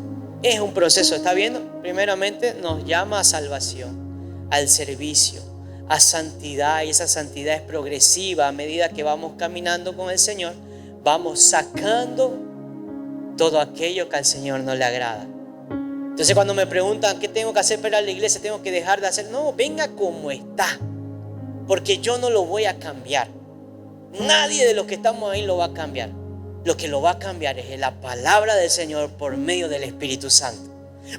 es un proceso, ¿está viendo? Primeramente nos llama a salvación, al servicio, a santidad. Y esa santidad es progresiva. A medida que vamos caminando con el Señor, vamos sacando todo aquello que al Señor no le agrada. Entonces cuando me preguntan ¿qué tengo que hacer para la iglesia? ¿Tengo que dejar de hacer? No, venga como está. Porque yo no lo voy a cambiar. Nadie de los que estamos ahí lo va a cambiar. Lo que lo va a cambiar es la palabra del Señor por medio del Espíritu Santo.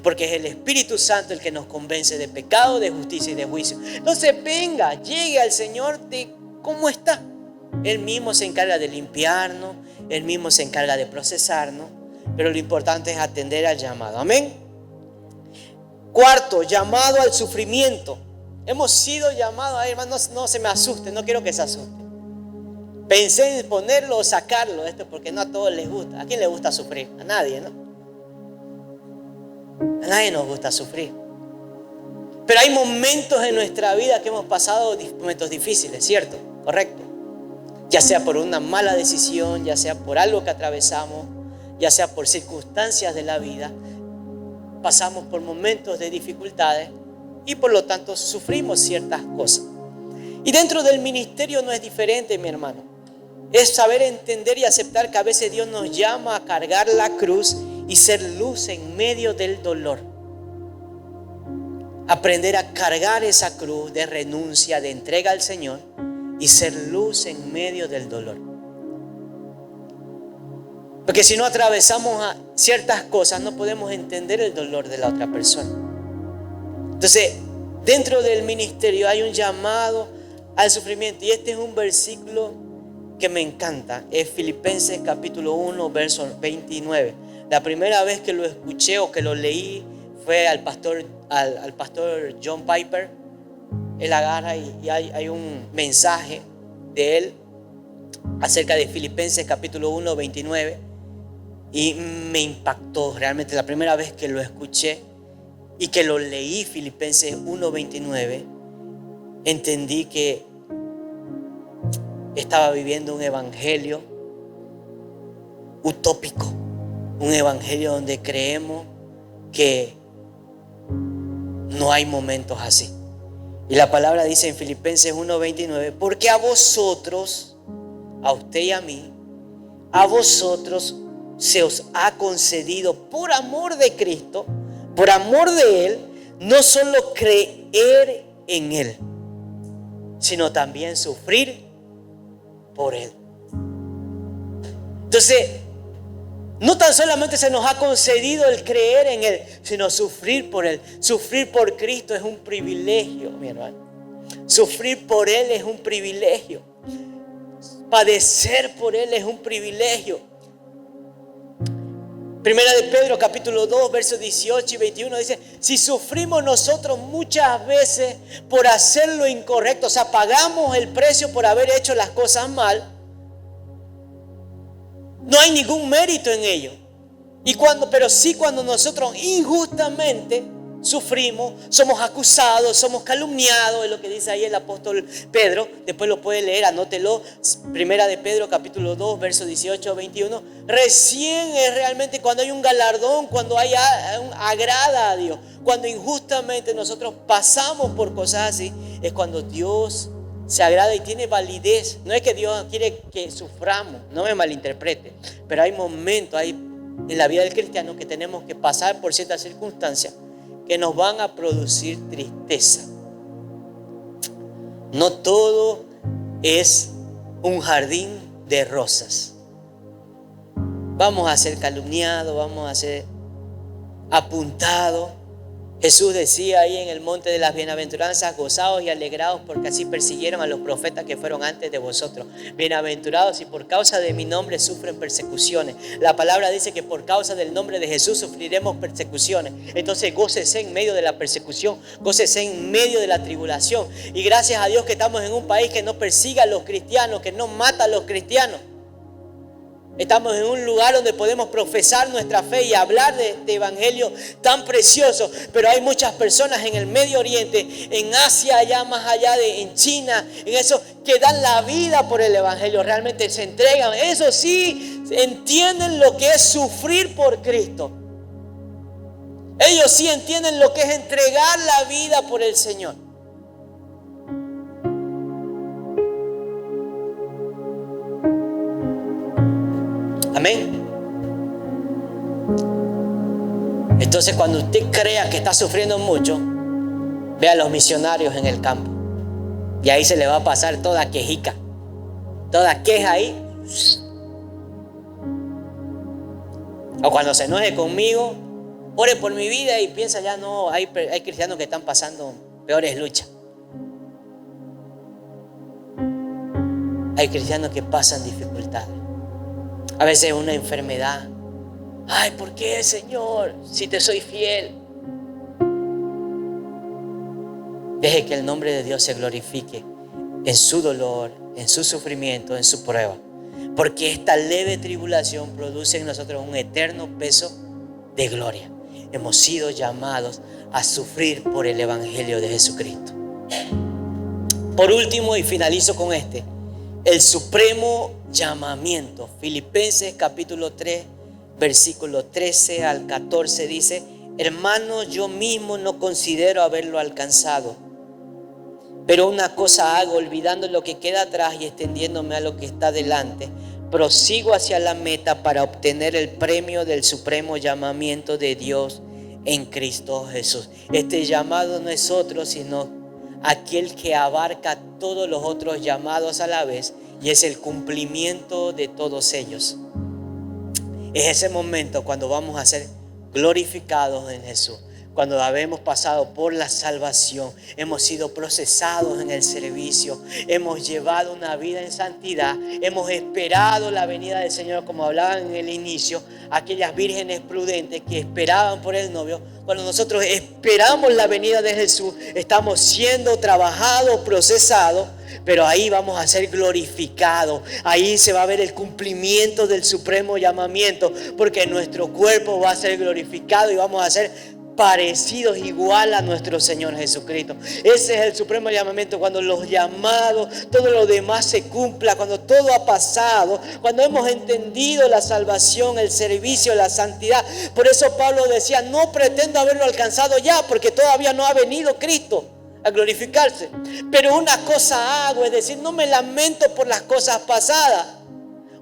Porque es el Espíritu Santo el que nos convence de pecado, de justicia y de juicio. Entonces venga, llegue al Señor de cómo está. Él mismo se encarga de limpiarnos. Él mismo se encarga de procesarnos. Pero lo importante es atender al llamado. Amén. Cuarto, llamado al sufrimiento. Hemos sido llamados a hermano, no se me asuste, no quiero que se asuste. Pensé en ponerlo o sacarlo, esto porque no a todos les gusta. ¿A quién le gusta sufrir? A nadie, ¿no? A nadie nos gusta sufrir. Pero hay momentos en nuestra vida que hemos pasado momentos difíciles, ¿cierto? Correcto. Ya sea por una mala decisión, ya sea por algo que atravesamos, ya sea por circunstancias de la vida. Pasamos por momentos de dificultades y por lo tanto sufrimos ciertas cosas. Y dentro del ministerio no es diferente, mi hermano. Es saber entender y aceptar que a veces Dios nos llama a cargar la cruz y ser luz en medio del dolor. Aprender a cargar esa cruz de renuncia, de entrega al Señor y ser luz en medio del dolor. Porque si no atravesamos a ciertas cosas, no podemos entender el dolor de la otra persona. Entonces, dentro del ministerio hay un llamado al sufrimiento. Y este es un versículo que me encanta. Es Filipenses capítulo 1, verso 29. La primera vez que lo escuché o que lo leí fue al pastor John Piper. Él agarra y hay un mensaje de él acerca de Filipenses capítulo 1, 29. Y me impactó realmente la primera vez que lo escuché y que lo leí, Filipenses 1:29, entendí que estaba viviendo un evangelio utópico, un evangelio donde creemos que no hay momentos así. Y la palabra dice en Filipenses 1:29, porque a vosotros, a usted y a mí, a vosotros se os ha concedido por amor de Cristo, por amor de Él, no solo creer en Él, sino también sufrir por Él. Entonces, no tan solamente se nos ha concedido el creer en Él, sino sufrir por Él. Sufrir por Cristo es un privilegio, mi hermano. Sufrir por Él es un privilegio. Padecer por Él es un privilegio. Primera de Pedro capítulo 2 versos 18 y 21 dice: si sufrimos nosotros muchas veces por hacer lo incorrecto, o sea, pagamos el precio por haber hecho las cosas mal, no hay ningún mérito en ello. Pero sí cuando nosotros injustamente sufrimos, somos acusados, somos calumniados, es lo que dice ahí el apóstol Pedro. Después lo puede leer, anótelo, Primera de Pedro capítulo 2, versos 18 a 21. Recién es realmente cuando hay un galardón, cuando hay agrada a Dios, cuando injustamente nosotros pasamos por cosas así, es cuando Dios se agrada y tiene validez. No es que Dios quiere que suframos, no me malinterprete, pero hay momentos en la vida del cristiano que tenemos que pasar por ciertas circunstancias que nos van a producir tristeza. No todo es un jardín de rosas. Vamos a ser calumniados, vamos a ser apuntados. Jesús decía ahí en el monte de las bienaventuranzas: gozaos y alegraos porque así persiguieron a los profetas que fueron antes de vosotros. Bienaventurados si por causa de mi nombre sufren persecuciones. La palabra dice que por causa del nombre de Jesús sufriremos persecuciones. Entonces gócese en medio de la persecución, gócese en medio de la tribulación. Y gracias a Dios que estamos en un país que no persigue a los cristianos, que no mata a los cristianos. Estamos en un lugar donde podemos profesar nuestra fe y hablar de este evangelio tan precioso. Pero hay muchas personas en el Medio Oriente, en Asia, allá más allá en China, en eso, que dan la vida por el evangelio. Realmente se entregan. Eso sí, entienden lo que es sufrir por Cristo. Ellos sí entienden lo que es entregar la vida por el Señor. Amén. Entonces, cuando usted crea que está sufriendo mucho, ve a los misionarios en el campo. Y ahí se le va a pasar toda quejica, toda queja ahí. O cuando se enoje conmigo, ore por mi vida y piensa ya no, hay cristianos que están pasando peores luchas. Hay cristianos que pasan dificultades. A veces una enfermedad. Ay, ¿por qué, Señor? Si te soy fiel. Deje que el nombre de Dios se glorifique en su dolor, en su sufrimiento, en su prueba. Porque esta leve tribulación produce en nosotros un eterno peso de gloria. Hemos sido llamados a sufrir por el evangelio de Jesucristo. Por último, y finalizo con el supremo llamamiento. Filipenses capítulo 3, versículo 13 al 14 dice: hermanos, yo mismo no considero haberlo alcanzado, pero una cosa hago, olvidando lo que queda atrás y extendiéndome a lo que está delante, prosigo hacia la meta para obtener el premio del supremo llamamiento de Dios en Cristo Jesús. Este llamado no es otro sino aquel que abarca todos los otros llamados a la vez, y es el cumplimiento de todos ellos. Es ese momento cuando vamos a ser glorificados en Jesús, cuando habemos pasado por la salvación, hemos sido procesados en el servicio, hemos llevado una vida en santidad, hemos esperado la venida del Señor, como hablaban en el inicio, aquellas vírgenes prudentes que esperaban por el novio. Cuando nosotros esperamos la venida de Jesús, estamos siendo trabajados, procesados, pero ahí vamos a ser glorificados. Ahí se va a ver el cumplimiento del supremo llamamiento, porque nuestro cuerpo va a ser glorificado y vamos a ser parecidos igual a nuestro Señor Jesucristo. Ese es el supremo llamamiento, cuando los llamados, todo lo demás se cumpla, cuando todo ha pasado, cuando hemos entendido la salvación, el servicio, la santidad. Por eso Pablo decía: no pretendo haberlo alcanzado ya, porque todavía no ha venido Cristo a glorificarse. Pero una cosa hago, es decir, no me lamento por las cosas pasadas,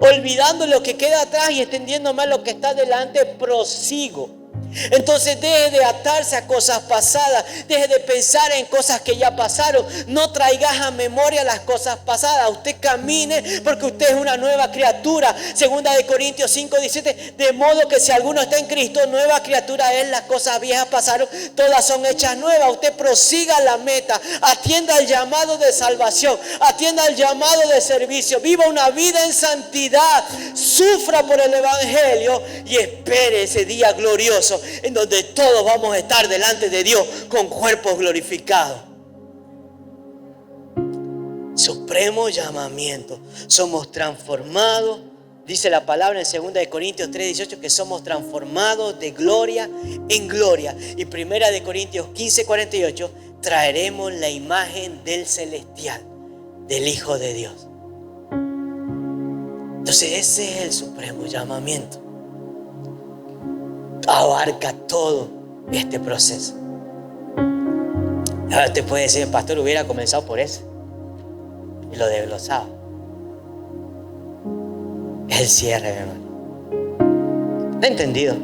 olvidando lo que queda atrás y extendiéndome a lo que está delante, prosigo. Entonces deje de atarse a cosas pasadas, deje de pensar en cosas que ya pasaron, no traigas a memoria las cosas pasadas. Usted camine porque usted es una nueva criatura. Segunda de Corintios 5:17, de modo que si alguno está en Cristo, nueva criatura es, las cosas viejas pasaron, todas son hechas nuevas. Usted prosiga la meta, atienda al llamado de salvación, atienda al llamado de servicio, viva una vida en santidad, sufra por el evangelio y espere ese día glorioso en donde todos vamos a estar delante de Dios con cuerpos glorificados. Supremo llamamiento. Somos transformados Dice la palabra en 2 de Corintios 3:18 que somos transformados de gloria en gloria. Y 1 de Corintios 15:48, traeremos la imagen del celestial, del Hijo de Dios. Entonces ese es el supremo llamamiento. Abarca todo este proceso. Ahora te puede decir, el pastor hubiera comenzado por eso y lo desglosaba. Es el cierre, mi hermano. ¿Lo has entendido?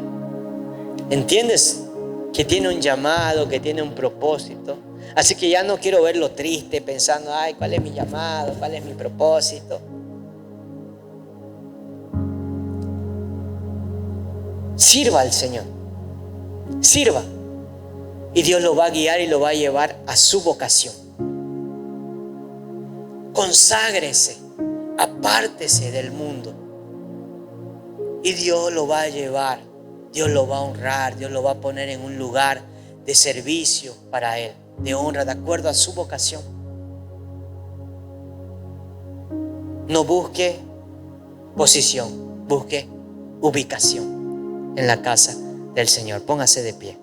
¿Entiendes que tiene un llamado, que tiene un propósito? Así que ya no quiero verlo triste pensando, ay, ¿cuál es mi llamado? ¿Cuál es mi propósito? Sirva al Señor. Sirva. Y Dios lo va a guiar y lo va a llevar a su vocación. Conságrese. Apártese del mundo. Y Dios lo va a llevar. Dios lo va a honrar. Dios lo va a poner en un lugar de servicio para Él. De honra, de acuerdo a su vocación. No busque posición. Busque ubicación en la casa del Señor. Póngase de pie.